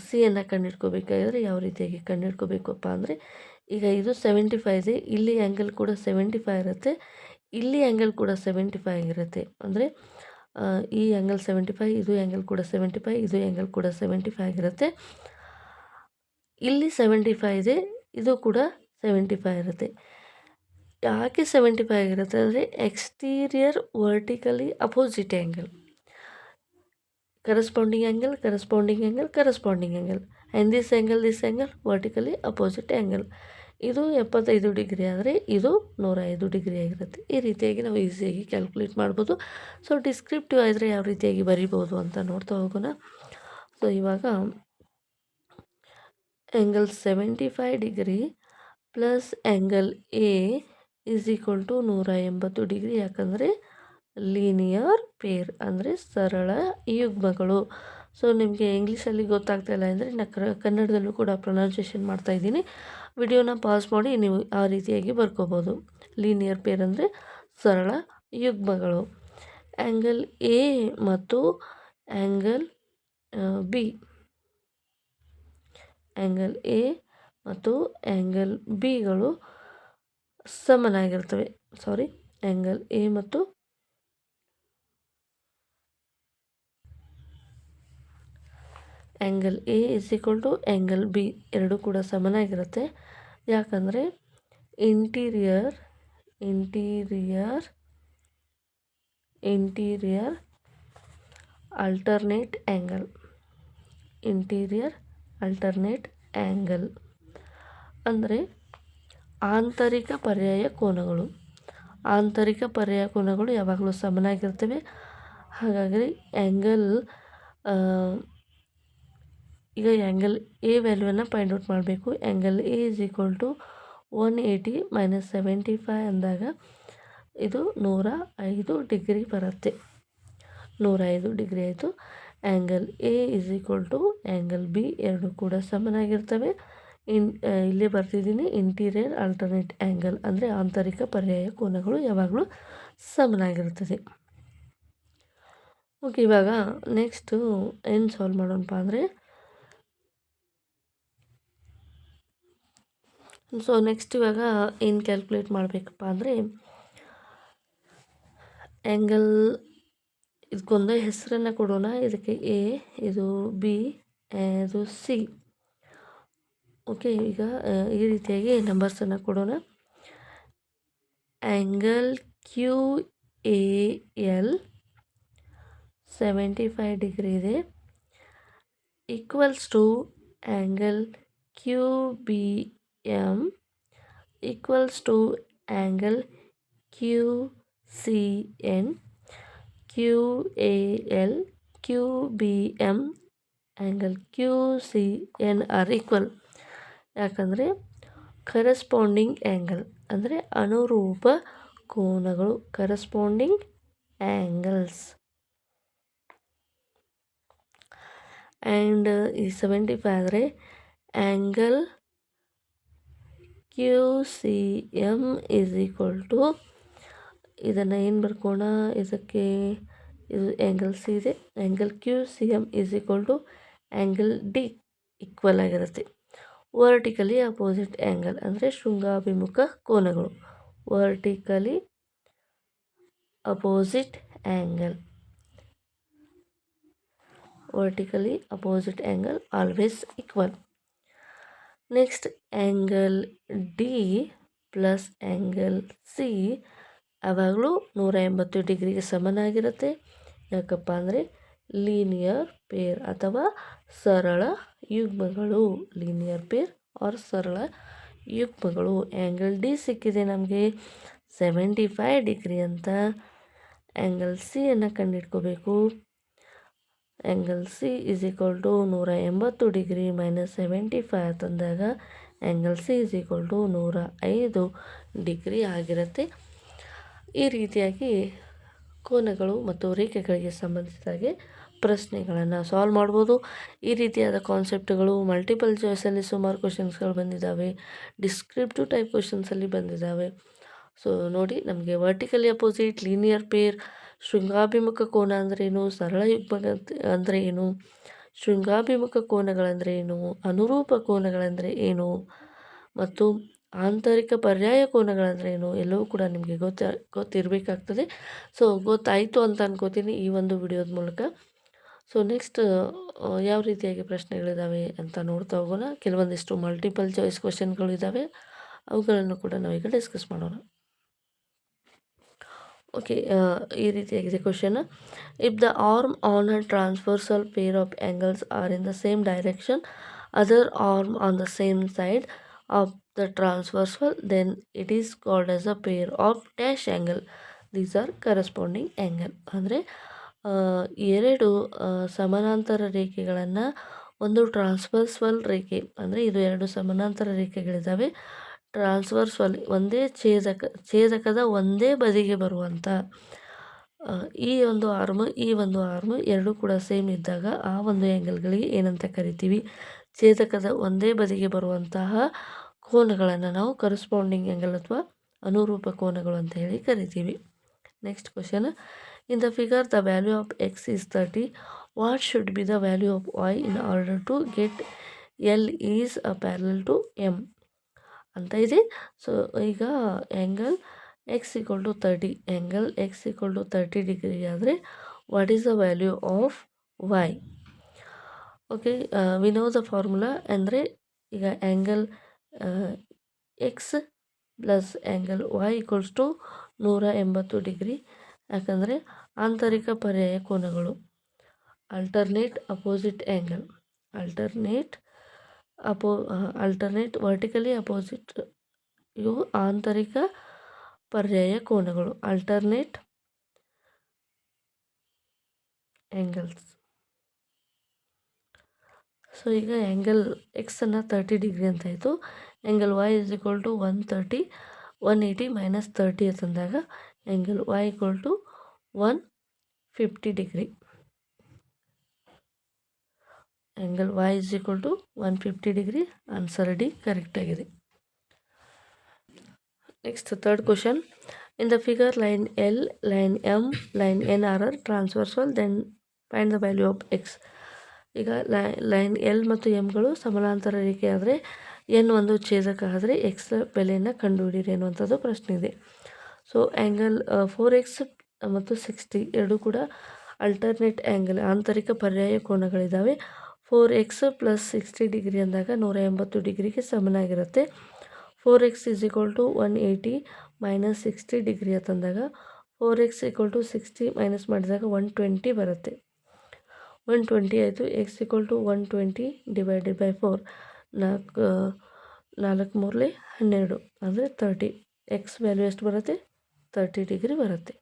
ಸಿಯನ್ನು ಕಂಡುಹಿಡ್ಕೋಬೇಕಾದ್ರೆ ಯಾವ ರೀತಿಯಾಗಿ ಕಂಡುಹಿಡ್ಕೋಬೇಕಪ್ಪ ಅಂದರೆ, ಈಗ ಇದು 75 ಇದೆ, ಇಲ್ಲಿ ಆ್ಯಂಗಲ್ ಕೂಡ 75 ಇರುತ್ತೆ, ಇಲ್ಲಿ ಆ್ಯಂಗಲ್ ಕೂಡ 75 ಇರುತ್ತೆ. ಅಂದರೆ ಈ ಆ್ಯಂಗಲ್ 75, ಇದು ಆ್ಯಂಗಲ್ ಕೂಡ 75, ಇದು ಆ್ಯಂಗಲ್ ಕೂಡ 75 ಆಗಿರುತ್ತೆ. ಇಲ್ಲಿ 75 ಇದೆ, ಇದು ಕೂಡ 75 ಇರುತ್ತೆ. ಯಾಕೆ 75 ಆಗಿರುತ್ತೆ ಅಂದರೆ exterior vertically opposite angle, corresponding angle, corresponding angle, corresponding angle, and this angle vertically opposite angle. ಇದು 75 ಡಿಗ್ರಿ ಆದರೆ ಇದು 105 ಡಿಗ್ರಿ ಆಗಿರುತ್ತೆ. ಈ ರೀತಿಯಾಗಿ ನಾವು ಈಸಿಯಾಗಿ ಕ್ಯಾಲ್ಕುಲೇಟ್ ಮಾಡ್ಬೋದು. ಸೊ ಡಿಸ್ಕ್ರಿಪ್ಟಿವ್ ಆದರೆ ಯಾವ ರೀತಿಯಾಗಿ ಬರಿಬೋದು ಅಂತ ನೋಡ್ತಾ ಹೋಗೋಣ. ಸೊ ಇವಾಗ angle 75 degree plus angle A is equal to 180 degree. ಯಾಕಂದರೆ ಲೀನಿಯರ್ ಪೇರ್ ಅಂದರೆ ಸರಳ ಯುಗ್ಮಗಳು. ಸೊ ನಿಮಗೆ ಇಂಗ್ಲೀಷಲ್ಲಿ ಗೊತ್ತಾಗ್ತಾ ಇಲ್ಲ ಅಂದರೆ ನಾನು ಕನ್ನಡದಲ್ಲೂ ಕೂಡ ಪ್ರೊನೌನ್ಸಿಯೇಷನ್ ಮಾಡ್ತಾಯಿದ್ದೀನಿ. ವಿಡಿಯೋನ ಪಾಸ್ ಮಾಡಿ ನೀವು ಆ ರೀತಿಯಾಗಿ ಬರ್ಕೋಬೋದು. ಲೀನಿಯರ್ ಪೇರ್ ಅಂದರೆ ಸರಳ ಯುಗ್ಮಗಳು. ಆ್ಯಂಗಲ್ ಎ ಮತ್ತು ಆ್ಯಂಗಲ್ ಬಿ, ಆ್ಯಂಗಲ್ ಎ ಮತ್ತು ಆ್ಯಂಗಲ್ ಬಿಗಳು ಸಮನಾಗಿರ್ತವೆ. ಆ್ಯಂಗಲ್ ಎ ಮತ್ತು angle A is equal to angle B ಎರಡೂ ಕೂಡ ಸಮನಾಗಿರುತ್ತೆ. ಯಾಕಂದರೆ interior alternate angle, interior alternate angle ಅಂದರೆ ಆಂತರಿಕ ಪರ್ಯಾಯ ಕೋನಗಳು. ಆಂತರಿಕ ಪರ್ಯಾಯ ಕೋನಗಳು ಯಾವಾಗಲೂ ಸಮನಾಗಿರ್ತವೆ. ಹಾಗಾಗಿ ಆ್ಯಂಗಲ್ ಈಗ ಆ್ಯಂಗಲ್ ಎ ವ್ಯಾಲ್ಯೂವನ್ನು ಫೈಂಡ್ ಔಟ್ ಮಾಡಬೇಕು. Angle A is equal to 180 - 75 ಅಂದಾಗ ಇದು 105 ಡಿಗ್ರಿ ಬರುತ್ತೆ. 105 ಡಿಗ್ರಿ ಆಯಿತು. Angle A is equal to angle B ಎರಡು ಕೂಡ ಸಮನಾಗಿರ್ತವೆ. ಇಲ್ಲೇ ಬರ್ತಿದ್ದೀನಿ, ಇಂಟೀರಿಯರ್ ಆಲ್ಟರ್ನೇಟ್ ಆ್ಯಂಗಲ್ ಅಂದರೆ ಆಂತರಿಕ ಪರ್ಯಾಯ ಕೋನಗಳು ಯಾವಾಗಲೂ ಸಮನಾಗಿರ್ತದೆ. ಓಕೆ, ಇವಾಗ ನೆಕ್ಸ್ಟು ಏನು ಸಾಲ್ವ್ ಮಾಡೋಣಪ್ಪ ಅಂದರೆ, ಸೊ ನೆಕ್ಸ್ಟ್ ಇವಾಗ ಏನು ಕ್ಯಾಲ್ಕುಲೇಟ್ ಮಾಡಬೇಕಪ್ಪ ಅಂದರೆ, ಆ್ಯಂಗಲ್ ಇದಕ್ಕೊಂದು ಹೆಸರನ್ನು ಕೊಡೋಣ. ಇದಕ್ಕೆ ಎ, ಇದು ಬಿ, ಇದು ಸಿ. ಓಕೆ, ಈಗ ಈ ರೀತಿಯಾಗಿ ನಂಬರ್ಸನ್ನು ಕೊಡೋಣ. Angle Q A L 75 degree ಇದೆ, equals to angle Q B M equals to angle Q C N. Q A L, Q B M, angle Q C N are equal. ಯಾಕಂದರೆ corresponding angle ಅಂದರೆ ಅನುರೂಪ ಕೋನಗಳು, corresponding angles. And ಈ 75 ಆದರೆ angle Q C M is equal to, ಇದನ್ನು ಏನು ಬರ್ಕೋಣ, ಇದಕ್ಕೆ ಇದು ಆ್ಯಂಗಲ್ ಸಿ ಇದೆ, angle Q C M is equal to angle D equal ಆಗಿರುತ್ತೆ. ವರ್ಟಿಕಲಿ ಅಪೋಸಿಟ್ ಆ್ಯಂಗಲ್ ಅಂದರೆ ಶೃಂಗಾಭಿಮುಖ ಕೋನಗಳು. Vertically opposite angle, vertically opposite angle always equal. Next angle D plus angle C ಯಾವಾಗಲೂ 180 ಡಿಗ್ರಿಗೆ ಸಮನಾಗಿರುತ್ತೆ. ಯಾಕಪ್ಪ ಅಂದರೆ ಲೀನಿಯರ್ ಪೇರ್ ಅಥವಾ ಸರಳ ಯುಗ್ಮಗಳು, ಲೀನಿಯರ್ ಪೇರ್ ಆರ್ ಸರಳ ಯುಗ್ಮಗಳು. ಆ್ಯಂಗಲ್ ಡಿ ಸಿಕ್ಕಿದೆ ನಮಗೆ 75 ಡಿಗ್ರಿ ಅಂತ. ಆ್ಯಂಗಲ್ ಸಿಯನ್ನು ಕಂಡುಹಿಡ್ಕೋಬೇಕು. Angle C is equal to 180 degree - 75 ಅಂತಂದಾಗ angle C is equal to 105 degree ಆಗಿರುತ್ತೆ. ಈ ರೀತಿಯಾಗಿ ಕೋನಗಳು ಮತ್ತು ರೇಖೆಗಳಿಗೆ ಸಂಬಂಧಿಸಿದಾಗೆ ಪ್ರಶ್ನೆಗಳನ್ನು ಸಾಲ್ವ್ ಮಾಡ್ಬೋದು. ಈ ರೀತಿಯಾದ ಕಾನ್ಸೆಪ್ಟ್ಗಳು ಮಲ್ಟಿಪಲ್ ಚಾಯ್ಸಲ್ಲಿ ಸುಮಾರು ಕ್ವಶನ್ಸ್ಗಳು ಬಂದಿದ್ದಾವೆ, ಡಿಸ್ಕ್ರಿಪ್ಟಿವ್ ಟೈಪ್ ಕ್ವಶನ್ಸಲ್ಲಿ ಬಂದಿದ್ದಾವೆ. ಸೊ ನೋಡಿ, ನಮಗೆ ವರ್ಟಿಕಲಿ ಅಪೋಸಿಟ್, ಲೀನಿಯರ್ ಪೇರ್, ಶೃಂಗಾಭಿಮುಖ ಕೋನ ಅಂದ್ರೇನು, ಸರಳ ಯುಗ್ಮ ಅಂದರೆ ಏನು, ಶೃಂಗಾಭಿಮುಖ ಕೋನಗಳಂದರೆ ಏನು, ಅನುರೂಪ ಕೋನಗಳಂದರೆ ಏನು ಮತ್ತು ಆಂತರಿಕ ಪರ್ಯಾಯ ಕೋನಗಳಂದರೆ ಏನು ಎಲ್ಲವೂ ಕೂಡ ನಿಮಗೆ ಗೊತ್ತಿರಬೇಕಾಗ್ತದೆ. ಸೊ ಗೊತ್ತಾಯಿತು ಅಂತ ಅನ್ಕೋತೀನಿ ಈ ಒಂದು ವಿಡಿಯೋದ ಮೂಲಕ. ಸೊ ನೆಕ್ಸ್ಟ್ ಯಾವ ರೀತಿಯಾಗಿ ಪ್ರಶ್ನೆಗಳಿದ್ದಾವೆ ಅಂತ ನೋಡ್ತಾ ಹೋಗೋಣ. ಕೆಲವೊಂದಿಷ್ಟು ಮಲ್ಟಿಪಲ್ ಚಾಯ್ಸ್ ಕ್ವಶನ್ಗಳು ಇದ್ದಾವೆ, ಅವುಗಳನ್ನು ಕೂಡ ನಾವೀಗ ಡಿಸ್ಕಸ್ ಮಾಡೋಣ. ಓಕೆ, ಈ ರೀತಿಯಾಗಿದೆ question. If the arm on a transversal pair of angles are in the same direction, other arm on the same side of the transversal, then it is called as a pair of dash angle. These are corresponding angle. ಅಂದರೆ ಎರಡು ಸಮಾನಾಂತರ ರೇಖೆಗಳನ್ನು, ಒಂದು transversal ರೇಖೆ ಅಂದರೆ ಇದು ಎರಡು ಸಮಾನಾಂತರ ರೇಖೆಗಳಿದ್ದಾವೆ. ಟ್ರಾನ್ಸ್ವರ್ಸಲ್ ಒಂದೇ ಛೇದಕದ ಒಂದೇ ಬದಿಗೆ ಬರುವಂಥ ಈ ಒಂದು ಆರ್ಮ್ ಎರಡೂ ಕೂಡ ಸೇಮ್ ಇದ್ದಾಗ ಆ ಒಂದು ಆ್ಯಂಗಲ್ಗಳಿಗೆ ಏನಂತ ಕರಿತೀವಿ? ಛೇದಕದ ಒಂದೇ ಬದಿಗೆ ಬರುವಂತಹ ಕೋನಗಳನ್ನು ನಾವು ಕರೆಸ್ಪಾಂಡಿಂಗ್ ಆ್ಯಂಗಲ್ ಅಥವಾ ಅನುರೂಪ ಕೋನಗಳು ಅಂತ ಹೇಳಿ ಕರಿತೀವಿ. Next question, in the figure the value of X is 30, what should be the value of Y in order to get L is a parallel to M ಅಂತ ಇದೆ. ಸೊ ಈಗ angle X equal to 30, angle X equal to 30 degree ಆದರೆ what is the value of Y? Okay, we know the formula. ಅಂದರೆ ಈಗ angle X plus angle Y equals to 180 degree. ಯಾಕಂದರೆ ಆಂತರಿಕ ಪರ್ಯಾಯ ಕೋನಗಳು, alternate opposite angle, alternate vertically opposite, ಇವು ಆಂತರಿಕ ಪರ್ಯಾಯ ಕೋನಗಳು, ಅಲ್ಟರ್ನೇಟ್ ಆ್ಯಂಗಲ್ಸ್. ಸೊ ಈಗ ಆ್ಯಂಗಲ್ ಎಕ್ಸನ್ನು 30 ಡಿಗ್ರಿ ಅಂತ ಆಯಿತು. Angle Y is equal to 180 minus 30 ಅಂತಂದಾಗ angle Y equal to 150 degree. Angle Y is equal to 150 degree. Answer D correct ಆಗಿದೆ. Next third question, in the figure line L, line M, line N are transversal, then find the value of X. ಈಗ line L ಮತ್ತು ಎಮ್ಗಳು ಸಮಾನಾಂತರ ರೇಖೆ ಆದರೆ N ಒಂದು ಛೇದಕ ಆದರೆ ಎಕ್ಸ್ ಬೆಲೆಯನ್ನು ಕಂಡುಹಿಡಿಯಿರಿ ಅನ್ನುವಂಥದ್ದು ಪ್ರಶ್ನೆ ಇದೆ. ಸೊ ಆ್ಯಂಗಲ್ 4x ಮತ್ತು 60 ಎರಡೂ ಕೂಡ ಅಲ್ಟರ್ನೇಟ್ ಆ್ಯಂಗಲ್, ಆಂತರಿಕ ಪರ್ಯಾಯ ಕೋನಗಳಿದ್ದಾವೆ. 4x ಪ್ಲಸ್ 60 ಡಿಗ್ರಿ ಅಂದಾಗ 180 ಡಿಗ್ರಿಗೆ ಸಮನಾಗಿರುತ್ತೆ. 4x is equal to 180 minus 60 degree ಅಂತಂದಾಗ 4x ಈಕ್ವಲ್ ಟು 60 ಮೈನಸ್ ಮಾಡಿದಾಗ 120 ಬರುತ್ತೆ. 120 ಆಯಿತು. X equal to 120 divided by 4, 4 ಮೂರಲೆ 12 ಅಂದರೆ 30. ಎಕ್ಸ್ ವ್ಯಾಲ್ಯೂ ಎಷ್ಟು ಬರುತ್ತೆ? 30 ಡಿಗ್ರಿ ಬರುತ್ತೆ.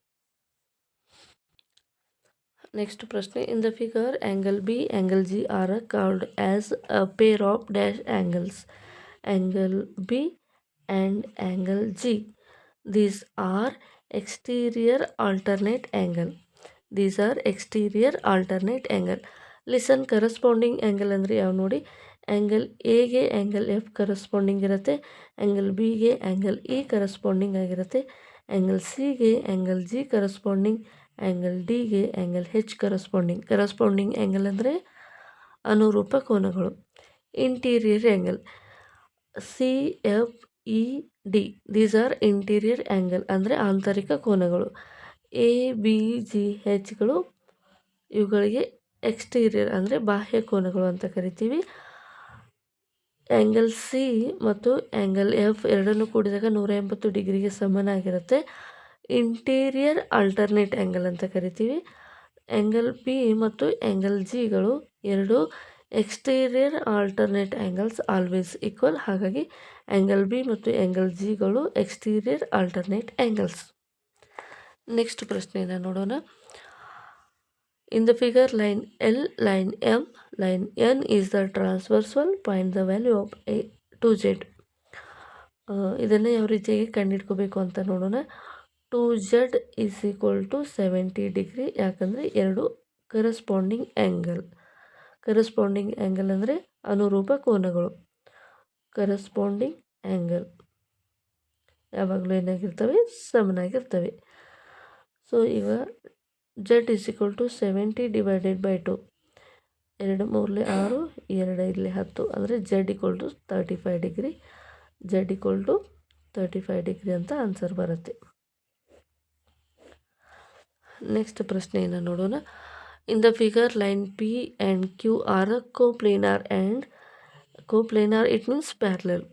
ನೆಕ್ಸ್ಟ್ ಪ್ರಶ್ನೆ, ಇನ್ the figure angle B, angle G are called as a pair of dash angles, angle B and angle G. These are exterior alternate angle. Listen, corresponding angle ಅಂದರೆ ಯಾವ ನೋಡಿ? Angle ಎಗೆ angle F corresponding ಇರುತ್ತೆ, angle ಬಿಗೆ angle E corresponding ಆಗಿರುತ್ತೆ, angle ಸಿಗೆ angle G corresponding, angle ಡಿಗೆ angle ಹೆಚ್ corresponding. Corresponding angle ಅಂದರೆ ಅನುರೂಪ ಕೋನಗಳು. Interior angle C F E D, these are interior angle ಅಂದರೆ ಆಂತರಿಕ ಕೋನಗಳು. ಎ ಬಿ ಜಿ ಹೆಚ್ಗಳು ಇವುಗಳಿಗೆ ಎಕ್ಸ್ಟೀರಿಯರ್ ಅಂದರೆ ಬಾಹ್ಯ ಕೋನಗಳು ಅಂತ ಕರಿತೀವಿ. ಆ್ಯಂಗಲ್ ಸಿ ಮತ್ತು ಆ್ಯಂಗಲ್ ಎಫ್ ಎರಡನ್ನೂ ಕೂಡಿದಾಗ 180 ಡಿಗ್ರಿಗೆ ಸಮನಾಗಿರುತ್ತೆ. ಇಂಟೀರಿಯರ್ ಆಲ್ಟರ್ನೇಟ್ ಆ್ಯಂಗಲ್ ಅಂತ ಕರಿತೀವಿ. ಆ್ಯಂಗಲ್ ಪಿ ಮತ್ತು ಆ್ಯಂಗಲ್ ಜಿಗಳು ಎರಡು exterior alternate angles always equal. ಹಾಗಾಗಿ ಆ್ಯಂಗಲ್ ಬಿ ಮತ್ತು ಆ್ಯಂಗಲ್ ಜಿಗಳು ಎಕ್ಸ್ಟೀರಿಯರ್ ಆಲ್ಟರ್ನೇಟ್ ಆ್ಯಂಗಲ್ಸ್. ನೆಕ್ಸ್ಟ್ ಪ್ರಶ್ನೆಯನ್ನು ನೋಡೋಣ. In the figure line L, line M, line N is the transversal, find the value of A to Z. ಇದನ್ನು ಯಾವ ರೀತಿಯಾಗಿ ಕಂಡುಹಿಡ್ಕೋಬೇಕು ಅಂತ ನೋಡೋಣ. 2z is equal to 70 degree. ಯಾಕಂದರೆ ಎರಡು ಕರೆಸ್ಪಾಂಡಿಂಗ್ ಆ್ಯಂಗಲ್ ಅಂದರೆ ಅನುರೂಪ ಕೋನಗಳು. ಕರೆಸ್ಪಾಂಡಿಂಗ್ ಆ್ಯಂಗಲ್ ಯಾವಾಗಲೂ ಏನಾಗಿರ್ತವೆ? ಸಮನಾಗಿರ್ತವೆ. ಸೊ ಈಗ z is equal to 70 divided by 2, 2 ಮೂರಲೆ 6, 2 5 10 ಅಂದರೆ z equal to 35 degree. z equal to 35 degree ಅಂತ ಆನ್ಸರ್ ಬರುತ್ತೆ. ನೆಕ್ಸ್ಟ್ ಪ್ರಶ್ನೆಯನ್ನು ನೋಡೋಣ. In the figure line P and Q are coplanar it means parallel.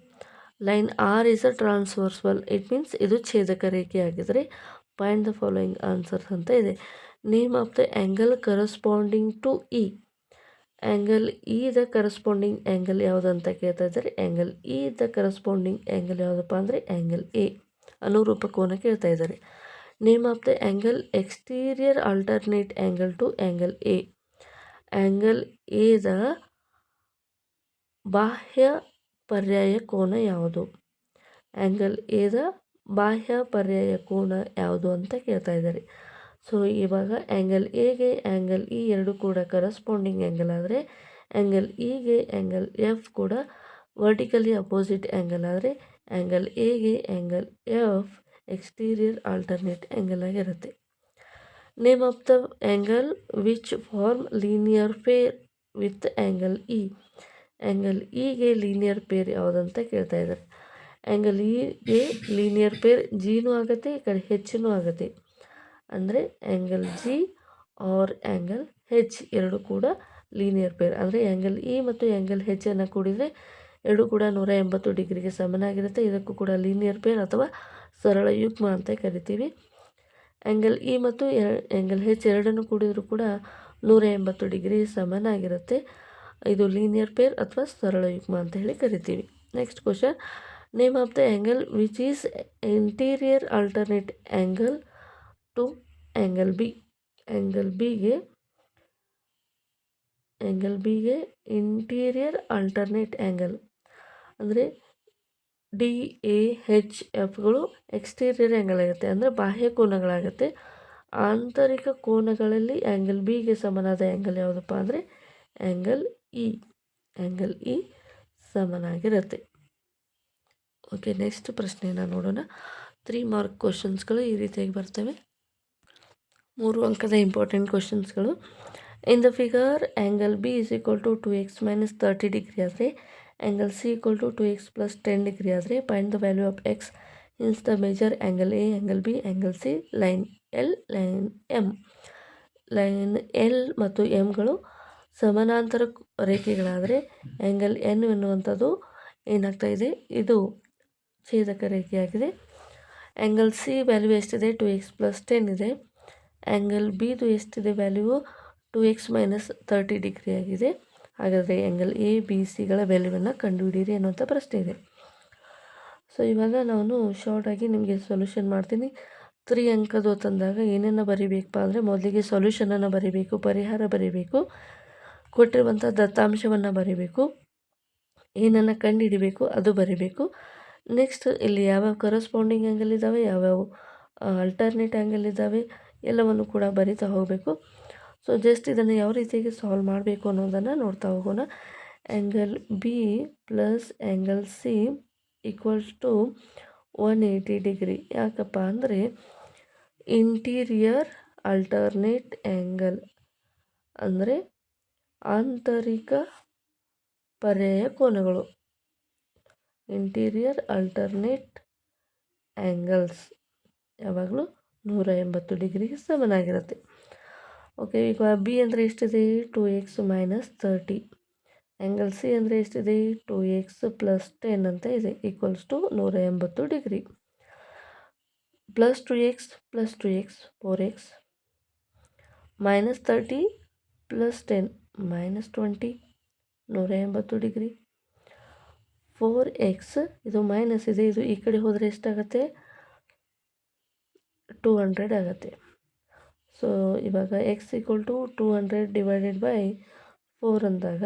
Line R is a transversal, it means ಇದು ಛೇದಕ ರೇಖೆ ಆಗಿದ್ರೆ ಫೈಂಡ್ ದ ಫಾಲೋಯಿಂಗ್ ಆನ್ಸರ್ಸ್ ಅಂತ ಇದೆ. Name of the angle corresponding to E. Angle E the corresponding angle ಯಾವುದು ಅಂತ ಕೇಳ್ತಾ ಇದ್ದಾರೆ. Angle E the corresponding angle ಯಾವುದಪ್ಪ ಅಂದರೆ ಆ್ಯಂಗಲ್ ಎ, ಅನುರೂಪ ಕೋನ ಕೇಳ್ತಾ ಇದ್ದಾರೆ. Name of the angle exterior alternate angle to angle A. Angle A the ಬಾಹ್ಯ ಪರ್ಯಾಯ ಕೋನ ಯಾವುದು? ಆ್ಯಂಗಲ್ ಎ ದ ಬಾಹ್ಯ ಪರ್ಯಾಯ ಕೋನ ಯಾವುದು ಅಂತ ಕೇಳ್ತಾ ಇದ್ದಾರೆ. ಸೊ ಇವಾಗ ಆ್ಯಂಗಲ್ ಎಗೆ ಆ್ಯಂಗಲ್ ಇ ಎರಡು ಕೂಡ ಕರಸ್ಪಾಂಡಿಂಗ್ ಆ್ಯಂಗಲ್ ಆದರೆ ಆ್ಯಂಗಲ್ ಇಗೆ ಆ್ಯಂಗಲ್ ಎಫ್ ಕೂಡ ವರ್ಟಿಕಲಿ ಅಪೋಸಿಟ್ ಆ್ಯಂಗಲ್ ಆದರೆ ಆ್ಯಂಗಲ್ ಎಗೆ angle F exterior alternate angle ಆಗಿರುತ್ತೆ. Name of the angle which form linear pair with angle E. Angle ಇಗೆ ಲೀನಿಯರ್ ಪೇರ್ ಯಾವುದಂತ ಕೇಳ್ತಾ ಇದ್ದಾರೆ. ಆ್ಯಂಗಲ್ ಇಗೆ ಲೀನಿಯರ್ ಪೇರ್ ಜಿನೂ ಆಗುತ್ತೆ, ಈ ಕಡೆ ಹೆಚ್ಚೂ ಆಗುತ್ತೆ. ಅಂದರೆ ಆ್ಯಂಗಲ್ ಜಿ ಆರ್ ಆ್ಯಂಗಲ್ ಹೆಚ್ ಎರಡು ಕೂಡ ಲೀನಿಯರ್ ಪೇರ್. ಅಂದರೆ ಆ್ಯಂಗಲ್ ಇ ಮತ್ತು ಆ್ಯಂಗಲ್ ಹೆಚ್ ಅನ್ನು ಕೂಡಿದರೆ ಎರಡು ಕೂಡ 180 ಡಿಗ್ರಿಗೆ ಸಮನಾಗಿರುತ್ತೆ. ಇದಕ್ಕೂ ಕೂಡ ಲೀನಿಯರ್ ಪೇರ್ ಅಥವಾ ಸರಳ ಯುಗ್ಮ ಅಂತ ಕರಿತೀವಿ. ಆ್ಯಂಗಲ್ ಇ ಮತ್ತು ಆ್ಯಂಗಲ್ ಹೆಚ್ ಎರಡನ್ನು ಕೂಡಿದರೂ ಕೂಡ 180 ಡಿಗ್ರಿ ಸಮನಾಗಿರುತ್ತೆ. ಇದು ಲೀನಿಯರ್ ಪೇರ್ ಅಥವಾ ಸರಳ ಯುಗ್ಮ ಅಂತ ಹೇಳಿ ಕರಿತೀವಿ. Next question, name of the angle which is interior alternate angle to angle B. Angle ಬಿಗೆ ಇಂಟೀರಿಯರ್ ಆಲ್ಟರ್ನೇಟ್ ಆ್ಯಂಗಲ್ ಅಂದರೆ ಡಿ ಎ ಹೆಚ್ ಎಫ್ಗಳು ಎಕ್ಸ್ಟೀರಿಯರ್ ಆ್ಯಂಗಲ್ ಆಗುತ್ತೆ, ಅಂದರೆ ಬಾಹ್ಯ ಕೋನಗಳಾಗುತ್ತೆ. ಆಂತರಿಕ ಕೋನಗಳಲ್ಲಿ ಆ್ಯಂಗಲ್ ಬಿಗೆ ಸಮನಾದ ಆ್ಯಂಗಲ್ ಯಾವುದಪ್ಪ ಅಂದರೆ ಆ್ಯಂಗಲ್ ಇ ಸಮನಾಗಿರುತ್ತೆ. ಓಕೆ, ನೆಕ್ಸ್ಟ್ ಪ್ರಶ್ನೆಯನ್ನು ನೋಡೋಣ. 3 ಮಾರ್ಕ್ ಕ್ವಶನ್ಸ್ಗಳು ಈ ರೀತಿಯಾಗಿ ಬರ್ತವೆ. 3 ಅಂಕದ ಇಂಪಾರ್ಟೆಂಟ್ ಕ್ವಶನ್ಸ್ಗಳು. In the figure angle B is equal to 2x minus 30 degree ಆದರೆ angle C equal to 2x plus 10 degree ಆದರೆ find the value of X in the measure angle A, angle B, angle C, line L, line M. Line L ಮತ್ತು ಎಮ್ಗಳು ಸಮಾನಾಂತರ ರೇಖೆಗಳಾದರೆ angle N ಎನ್ನುವಂಥದ್ದು ಏನಾಗ್ತಾ ಇದೆ, ಇದು ಛೇದಕ ರೇಖೆಯಾಗಿದೆ. ಆ್ಯಂಗಲ್ ಸಿ ವ್ಯಾಲ್ಯೂ ಎಷ್ಟಿದೆ, 2x ಪ್ಲಸ್ 10 ಇದೆ. ಆ್ಯಂಗಲ್ ಬಿದು ಎಷ್ಟಿದೆ ವ್ಯಾಲ್ಯೂ, 2x ಮೈನಸ್ 30 ಡಿಗ್ರಿ ಆಗಿದೆ. ಹಾಗಾದರೆ ಆ್ಯಂಗಲ್ ಎ ಬಿ ಸಿಗಳ ವ್ಯಾಲ್ಯೂವನ್ನು ಕಂಡುಹಿಡಿಯಿರಿ ಅನ್ನುವಂಥ ಪ್ರಶ್ನೆ ಇದೆ. ಸೊ ಇವಾಗ ನಾನು ಶಾರ್ಟಾಗಿ ನಿಮಗೆ ಸೊಲ್ಯೂಷನ್ ಮಾಡ್ತೀನಿ. 3 ಅಂಕದ್ದು ತಂದಾಗ ಏನೇನು ಬರೀಬೇಕಪ್ಪ ಅಂದರೆ ಮೊದಲಿಗೆ ಸೊಲ್ಯೂಷನನ್ನು ಬರೀಬೇಕು, ಪರಿಹಾರ ಬರೀಬೇಕು, ಕೊಟ್ಟಿರುವಂಥ ದತ್ತಾಂಶವನ್ನು ಬರೀಬೇಕು, ಏನನ್ನು ಕಂಡುಹಿಡಿಬೇಕು ಅದು ಬರೀಬೇಕು. ನೆಕ್ಸ್ಟ್ ಇಲ್ಲಿ ಯಾವ್ಯಾವ ಕರಸ್ಪಾಂಡಿಂಗ್ ಆ್ಯಂಗಲ್ ಇದ್ದಾವೆ, ಯಾವ್ಯಾವ ಅಲ್ಟರ್ನೇಟ್ ಆ್ಯಂಗಲ್ ಇದ್ದಾವೆ ಎಲ್ಲವನ್ನು ಕೂಡ ಬರಿತಾ ಹೋಗಬೇಕು. ಸೊ ಜಸ್ಟ್ ಇದನ್ನು ಯಾವ ರೀತಿಯಾಗಿ ಸಾಲ್ವ್ ಮಾಡಬೇಕು ಅನ್ನೋದನ್ನು ನೋಡ್ತಾ ಹೋಗೋಣ. Angle B plus angle C equals to 180 degree. ಯಾಕಪ್ಪ ಅಂದರೆ ಇಂಟೀರಿಯರ್ ಆಲ್ಟರ್ನೇಟ್ ಆ್ಯಂಗಲ್ ಅಂದರೆ ಆಂತರಿಕ ಪರ್ಯಾಯ ಕೋನಗಳು. ಇಂಟೀರಿಯರ್ ಆಲ್ಟರ್ನೇಟ್ ಆ್ಯಂಗಲ್ಸ್ ಯಾವಾಗಲೂ 180 ಡಿಗ್ರಿಗೆ ಸಮನಾಗಿರುತ್ತೆ. ಓಕೆ, ಈಗ ಬಿ ಅಂದರೆ ಎಷ್ಟಿದೆ, 2x ಮೈನಸ್ 30. ಆ್ಯಂಗಲ್ ಸಿ ಅಂದರೆ ಎಷ್ಟಿದೆ, 2x ಪ್ಲಸ್ 10 ಅಂತ ಇದೆ, equals to 180 degree. Plus 2x 4x minus 30 plus 10 minus 20 180 degree. 4x ಇದು ಮೈನಸ್ ಇದೆ, ಇದು ಈ ಕಡೆ ಹೋದರೆ ಎಷ್ಟಾಗುತ್ತೆ, 200 ಆಗುತ್ತೆ. ಸೊ ಇವಾಗ X equal to 200 divided by 4 ಅಂದಾಗ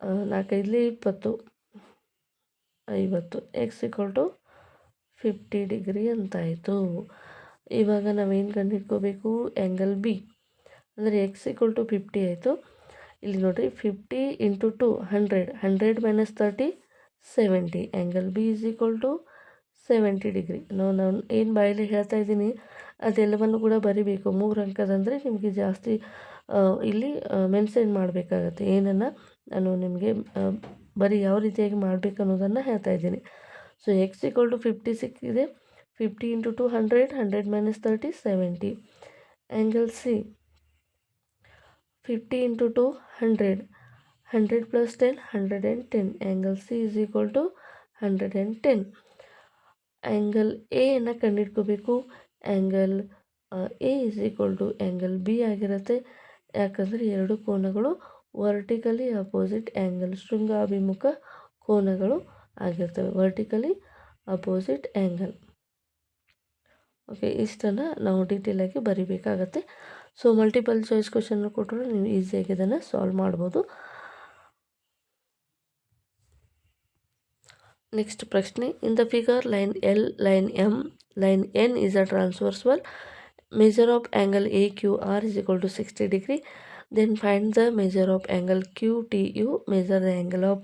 4 20 50. ಎಕ್ಸ್ ಈಕ್ವಲ್ ಟು 50 ಡಿಗ್ರಿ ಅಂತಾಯಿತು. ಇವಾಗ ನಾವೇನು ಕಂಡುಹಿಡ್ಕೋಬೇಕು, ಆ್ಯಂಗಲ್ ಬಿ ಅಂದರೆ ಎಕ್ಸ್ ಈಕ್ವಲ್ ಟು 50 ಆಯಿತು. ಇಲ್ಲಿ ನೋಡಿರಿ 50 into 2 100, 100 minus 30 70. Angle B is equal to 70 degree. ನಾನು ಏನು ಬಾಯಲ್ಲಿ ಹೇಳ್ತಾ ಇದ್ದೀನಿ ಅದೆಲ್ಲವನ್ನು ಕೂಡ ಬರಿಬೇಕು. 3 ಅಂಕದಂದರೆ ನಿಮಗೆ ಜಾಸ್ತಿ ಇಲ್ಲಿ ಮೆನ್ಷನ್ ಮಾಡಬೇಕಾಗತ್ತೆ. ಏನನ್ನು ನಾನು ನಿಮಗೆ ಬರೀ ಯಾವ ರೀತಿಯಾಗಿ ಮಾಡಬೇಕು ಅನ್ನೋದನ್ನು ಹೇಳ್ತಾ ಇದ್ದೀನಿ. ಸೊ ಎಕ್ಸ್ ಈಕ್ವಲ್ ಟು 50 ಸಿಕ್ಕಿದೆ. 50 into 2 100, 100 minus 30 70. Angle C 50 into 2 100, 100 plus 10 110. Angle C is equal to 110. Angle ಎಯನ್ನು ಕಂಡುಹಿಡ್ಕೋಬೇಕು. Angle A is equal to angle B ಆಗಿರುತ್ತೆ. ಯಾಕಂದರೆ ಎರಡು ಕೋನಗಳು ವರ್ಟಿಕಲಿ ಅಪೋಸಿಟ್ ಆ್ಯಂಗಲ್, ಶೃಂಗಾಭಿಮುಖ ಕೋನಗಳು ಆಗಿರ್ತವೆ, ವರ್ಟಿಕಲಿ ಅಪೋಸಿಟ್ ಆ್ಯಂಗಲ್. ಓಕೆ, ಇಷ್ಟನ್ನು ನಾವು ಡೀಟೇಲಾಗಿ ಬರಿಬೇಕಾಗತ್ತೆ. ಸೊ ಮಲ್ಟಿಪಲ್ ಚಾಯ್ಸ್ ಕ್ವಶನ್ ಕೊಟ್ಟರು ನೀವು ಈಸಿಯಾಗಿ ಇದನ್ನು ಸಾಲ್ವ್ ಮಾಡ್ಬೋದು. ನೆಕ್ಸ್ಟ್ ಪ್ರಶ್ನೆ, ಇನ್ the figure line L, line M line N is a transverse one. Measure of angle AQR is equal to 60 degree. Then find the measure of angle QTU, measure the angle of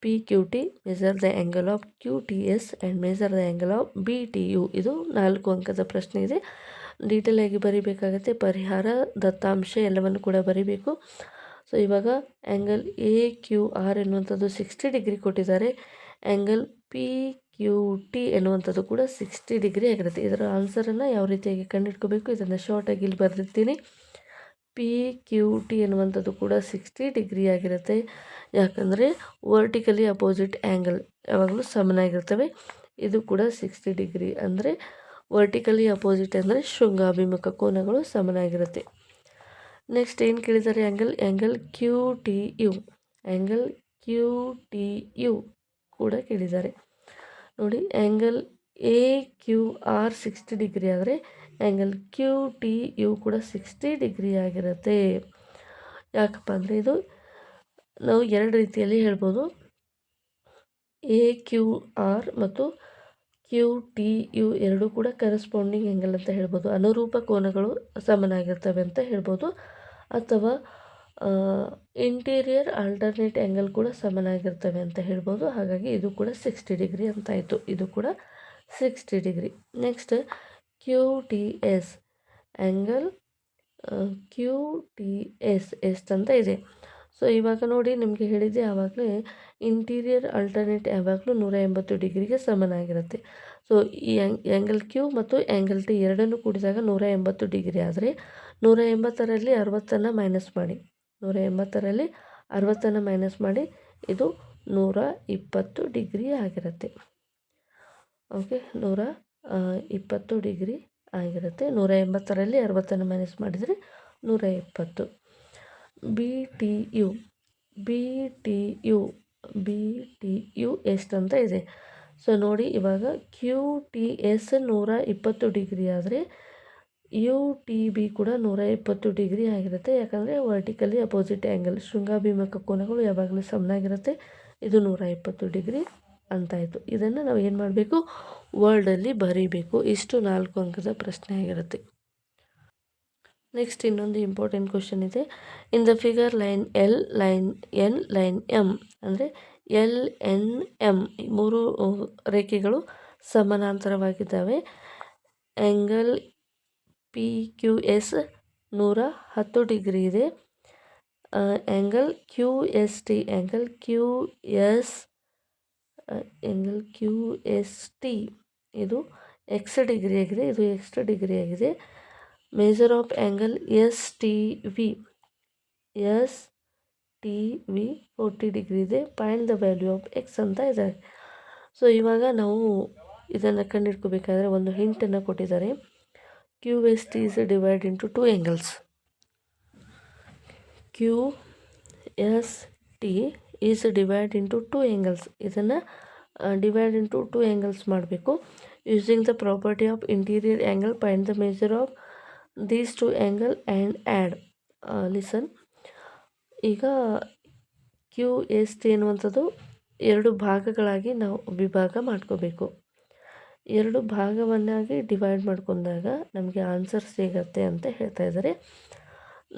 PQT, measure the angle of QTS and measure the angle of BTU. ಇದು 4 ಅಂಕದ ಪ್ರಶ್ನೆ ಇದೆ. Detail ಆಗಿ ಬರೀಬೇಕಾಗತ್ತೆ. ಪರಿಹಾರ, ದತ್ತಾಂಶ ಎಲ್ಲವನ್ನು ಕೂಡ ಬರೀಬೇಕು. ಸೊ ಇವಾಗ ಆ್ಯಂಗಲ್ AQR ಎನ್ನುವಂಥದ್ದು 60 ಡಿಗ್ರಿ ಕೊಟ್ಟಿದ್ದಾರೆ. ಆ್ಯಂಗಲ್ PQT ಎನ್ನುವಂಥದ್ದು ಕೂಡ 60 ಡಿಗ್ರಿ ಆಗಿರುತ್ತೆ. ಇದರ ಆನ್ಸರನ್ನು ಯಾವ ರೀತಿಯಾಗಿ ಕಂಡುಹಿಡ್ಕೋಬೇಕು ಇದನ್ನು ಶಾರ್ಟಾಗಿ ಇಲ್ಲಿ ಬರೆದಿರ್ತೀನಿ. PQT ಎನ್ನುವಂಥದ್ದು ಕೂಡ 60 ಡಿಗ್ರಿ ಆಗಿರುತ್ತೆ. ಯಾಕಂದರೆ ವರ್ಟಿಕಲಿ ಅಪೋಸಿಟ್ ಆ್ಯಂಗಲ್ ಯಾವಾಗಲೂ ಸಮನಾಗಿರ್ತವೆ. ಇದು ಕೂಡ 60 ಡಿಗ್ರಿ ಅಂದರೆ ವರ್ಟಿಕಲಿ ಅಪೋಸಿಟ್ ಅಂದರೆ ಶೃಂಗಾಭಿಮುಖ ಕೋನಗಳು ಸಮನಾಗಿರುತ್ತೆ. ನೆಕ್ಸ್ಟ್ ಏನು ಕೇಳಿದ್ದಾರೆ? ಆ್ಯಂಗಲ್ QTU, ಆ್ಯಂಗಲ್ QTU ಕೂಡ ಕೇಳಿದ್ದಾರೆ. ನೋಡಿ, ಆ್ಯಂಗಲ್ AQR 60 ಡಿಗ್ರಿ ಆದರೆ ಆ್ಯಂಗಲ್ QTU ಕೂಡ 60 ಡಿಗ್ರಿ ಆಗಿರುತ್ತೆ. ಯಾಕಪ್ಪ ಅಂದರೆ ಇದು ನಾವು ಎರಡು ರೀತಿಯಲ್ಲಿ ಹೇಳ್ಬೋದು. AQR ಮತ್ತು QTU ಎರಡೂ ಕೂಡ ಕರೆಸ್ಪಾಂಡಿಂಗ್ ಆ್ಯಂಗಲ್ ಅಂತ ಹೇಳ್ಬೋದು. ಅನುರೂಪ ಕೋನಗಳು ಸಮನಾಗಿರ್ತವೆ ಅಂತ ಹೇಳ್ಬೋದು. ಅಥವಾ ಇಂಟೀರಿಯರ್ ಆಲ್ಟರ್ನೇಟ್ ಆ್ಯಂಗಲ್ ಕೂಡ ಸಮನಾಗಿರ್ತವೆ ಅಂತ ಹೇಳ್ಬೋದು. ಹಾಗಾಗಿ ಇದು ಕೂಡ 60 ಡಿಗ್ರಿ ಅಂತಾಯಿತು. ಇದು ಕೂಡ 60 degree. Next QTS, angle QTS ಎಷ್ಟಂತ ಇದೆ. ಸೊ ಇವಾಗ ನೋಡಿ, ನಿಮಗೆ ಹೇಳಿದ್ದೆ ಆವಾಗಲೇ ಇಂಟೀರಿಯರ್ ಆಲ್ಟರ್ನೇಟ್ ಯಾವಾಗಲೂ 180 ಡಿಗ್ರಿಗೆ ಸಮನಾಗಿರುತ್ತೆ. ಸೊ ಈ ಆ್ಯಂಗಲ್ Q ಮತ್ತು ಆ್ಯಂಗಲ್ T ಎರಡನ್ನು ಕೂಡಿದಾಗ 180 ಡಿಗ್ರಿ ಆದರೆ 180ರಲ್ಲಿ 60 ಮೈನಸ್ ಮಾಡಿ, 180ರಲ್ಲಿ 60 ಮೈನಸ್ ಮಾಡಿ, ಇದು 120 ಡಿಗ್ರಿ ಆಗಿರುತ್ತೆ. ಓಕೆ, 120 ಡಿಗ್ರಿ ಆಗಿರುತ್ತೆ. 180ರಲ್ಲಿ 60 ಮೈನಸ್ ಮಾಡಿದರೆ 120. BTU ಎಷ್ಟಂತ ಇದೆ. ಸೊ ನೋಡಿ, ಇವಾಗ QTS 120 ಡಿಗ್ರಿ ಆದರೆ UTB ಕೂಡ 120 ಡಿಗ್ರಿ ಆಗಿರುತ್ತೆ. ಯಾಕಂದರೆ ವರ್ಟಿಕಲಿ ಅಪೋಸಿಟ್ ಆ್ಯಂಗಲ್, ಶೃಂಗಾಭಿಮುಖ ಕೋನಗಳು ಯಾವಾಗಲೂ ಸಮನಾಗಿರುತ್ತೆ. ಇದು 120 ಡಿಗ್ರಿ ಅಂತಾಯಿತು. ಇದನ್ನು ನಾವು ಏನು ಮಾಡಬೇಕು? ವರ್ಡಲ್ಲಿ ಬರೀಬೇಕು. ಇಷ್ಟು 4 ಅಂಕದ ಪ್ರಶ್ನೆ ಆಗಿರುತ್ತೆ. ನೆಕ್ಸ್ಟ್ ಇನ್ನೊಂದು ಇಂಪಾರ್ಟೆಂಟ್ ಕ್ವಶನ್ ಇದೆ. In the figure line L, line N, line M ಅಂದರೆ LNM ಈ 3 ರೇಖೆಗಳು ಸಮಾನಾಂತರವಾಗಿದ್ದಾವೆ. ಆ್ಯಂಗಲ್ PQS 110 ಡಿಗ್ರಿ ಇದೆ. ಆ್ಯಂಗಲ್ QST, ಆ್ಯಂಗಲ್ QST ಇದು X ಡಿಗ್ರಿ ಆಗಿದೆ. ಇದು X ಡಿಗ್ರಿ ಆಗಿದೆ. Measure of angle STV 40 degree ಇದೆ. Find the value of X ಅಂತ ಇದೆ. ಸೊ ಇವಾಗ ನಾವು ಇದನ್ನು ಕಂಡುಹಿಡ್ಕೋಬೇಕಾದ್ರೆ ಒಂದು ಹಿಂಟನ್ನು ಕೊಟ್ಟಿದ್ದಾರೆ. QST is divided into 2 angles. QST is divided into 2 angles. ಇದನ್ನು ಡಿವೈಡ್ ಇಂಟು 2 angles ಮಾಡಬೇಕು. Using the property of interior angle, find the major of these 2 angle and add. Listen, ಈಗ QST ಎನ್ನುವಂಥದ್ದು 2 ಭಾಗಗಳಾಗಿ ನಾವು ವಿಭಾಗ ಮಾಡ್ಕೋಬೇಕು. 2 ಭಾಗವನ್ನಾಗಿ ಡಿವೈಡ್ ಮಾಡ್ಕೊಂಡಾಗ ನಮಗೆ ಆನ್ಸರ್ ಸಿಗತ್ತೆ ಅಂತ ಹೇಳ್ತಾ ಇದ್ದಾರೆ.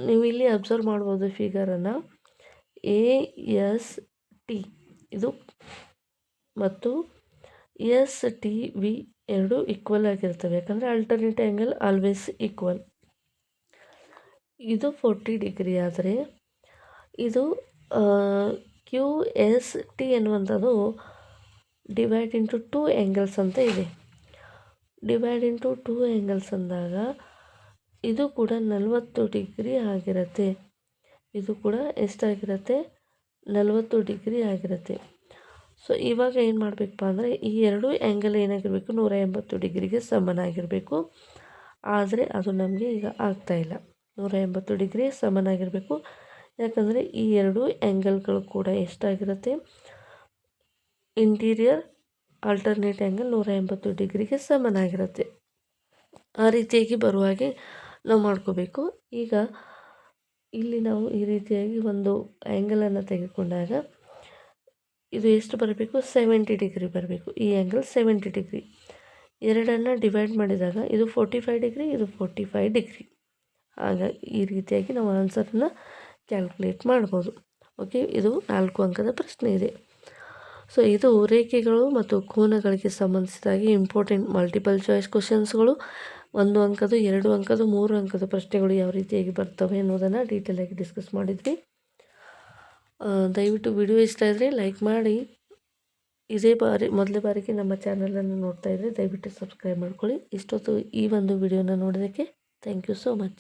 ನೀವು ಇಲ್ಲಿ ಅಬ್ಸರ್ವ್ ಮಾಡ್ಬೋದು ಫಿಗರನ್ನು. AST ಇದು ಮತ್ತು STV ಎರಡು ಈಕ್ವಲ್ ಆಗಿರ್ತವೆ. ಯಾಕಂದರೆ ಆಲ್ಟರ್ನೇಟ್ ಆ್ಯಂಗಲ್ ಆಲ್ವೇಸ್ ಈಕ್ವಲ್. ಇದು 40 ಡಿಗ್ರಿ ಆದರೆ ಇದು QST ಎನ್ನುವಂಥದ್ದು ಡಿವೈಡ್ ಇಂಟು 2 angles ಅಂತ ಇದೆ. ಡಿವೈಡ್ ಇಂಟು 2 angles ಅಂದಾಗ ಇದು ಕೂಡ 40 ಡಿಗ್ರಿ ಆಗಿರುತ್ತೆ. ಇದು ಕೂಡ ಎಷ್ಟಾಗಿರುತ್ತೆ? 40 ಡಿಗ್ರಿ ಆಗಿರುತ್ತೆ. ಸೊ ಇವಾಗ ಏನು ಮಾಡಬೇಕಪ್ಪ ಅಂದರೆ ಈ 2 ಆ್ಯಂಗಲ್ ಏನಾಗಿರಬೇಕು? 180 ಡಿಗ್ರಿಗೆ ಸಮನಾಗಿರಬೇಕು. ಆದರೆ ಅದು ನಮಗೆ ಈಗ ಆಗ್ತಾಯಿಲ್ಲ. 180 ಡಿಗ್ರಿ ಸಮನಾಗಿರಬೇಕು. ಯಾಕಂದರೆ ಈ 2 ಆ್ಯಂಗಲ್ಗಳು ಕೂಡ ಎಷ್ಟಾಗಿರುತ್ತೆ? ಇಂಟೀರಿಯರ್ ಆಲ್ಟರ್ನೇಟ್ ಆ್ಯಂಗಲ್ 180 ಡಿಗ್ರಿಗೆ ಸಮನಾಗಿರುತ್ತೆ. ಆ ರೀತಿಯಾಗಿ ಬರುವ ಹಾಗೆ ನಾವು ಮಾಡ್ಕೋಬೇಕು. ಈಗ ಇಲ್ಲಿ ನಾವು ಈ ರೀತಿಯಾಗಿ ಒಂದು ಆ್ಯಂಗಲನ್ನು ತೆಗೆದುಕೊಂಡಾಗ ಇದು ಎಷ್ಟು ಬರಬೇಕು? 70 ಡಿಗ್ರಿ ಬರಬೇಕು. ಈ ಆ್ಯಂಗಲ್ 70 ಡಿಗ್ರಿ. ಎರಡನ್ನು ಡಿವೈಡ್ ಮಾಡಿದಾಗ ಇದು 45 ಡಿಗ್ರಿ, ಇದು 45 ಡಿಗ್ರಿ. ಹಾಗಾಗಿ ಈ ರೀತಿಯಾಗಿ ನಾವು ಆನ್ಸರನ್ನು ಕ್ಯಾಲ್ಕುಲೇಟ್ ಮಾಡ್ಬೋದು. ಓಕೆ, ಇದು 4 ಅಂಕದ ಪ್ರಶ್ನೆ ಇದೆ. ಸೊ ಇದು ರೇಖೆಗಳು ಮತ್ತು ಕೋನಗಳಿಗೆ ಸಂಬಂಧಿಸಿದಾಗಿ ಇಂಪಾರ್ಟೆಂಟ್ ಮಲ್ಟಿಪಲ್ ಚಾಯ್ಸ್ ಕ್ವಶನ್ಸ್ಗಳು, 1 ಅಂಕದ 2 ಅಂಕದ 3 ಅಂಕದ ಪ್ರಶ್ನೆಗಳು ಯಾವ ರೀತಿಯಾಗಿ ಬರ್ತವೆ ಅನ್ನೋದನ್ನು ಡೀಟೇಲಾಗಿ ಡಿಸ್ಕಸ್ ಮಾಡಿದ್ವಿ. ದಯವಿಟ್ಟು ವಿಡಿಯೋ ಇಷ್ಟ ಇದ್ದರೆ ಲೈಕ್ ಮಾಡಿ. ಇದೇ ಮೊದಲ ಬಾರಿಗೆ ನಮ್ಮ ಚಾನಲನ್ನು ನೋಡ್ತಾ ಇದ್ದರೆ ದಯವಿಟ್ಟು ಸಬ್ಸ್ಕ್ರೈಬ್ ಮಾಡ್ಕೊಳ್ಳಿ. ಇಷ್ಟೊತ್ತು ಈ ಒಂದು ವಿಡಿಯೋನ ನೋಡೋದಕ್ಕೆ ಥ್ಯಾಂಕ್ ಯು ಸೋ ಮಚ್.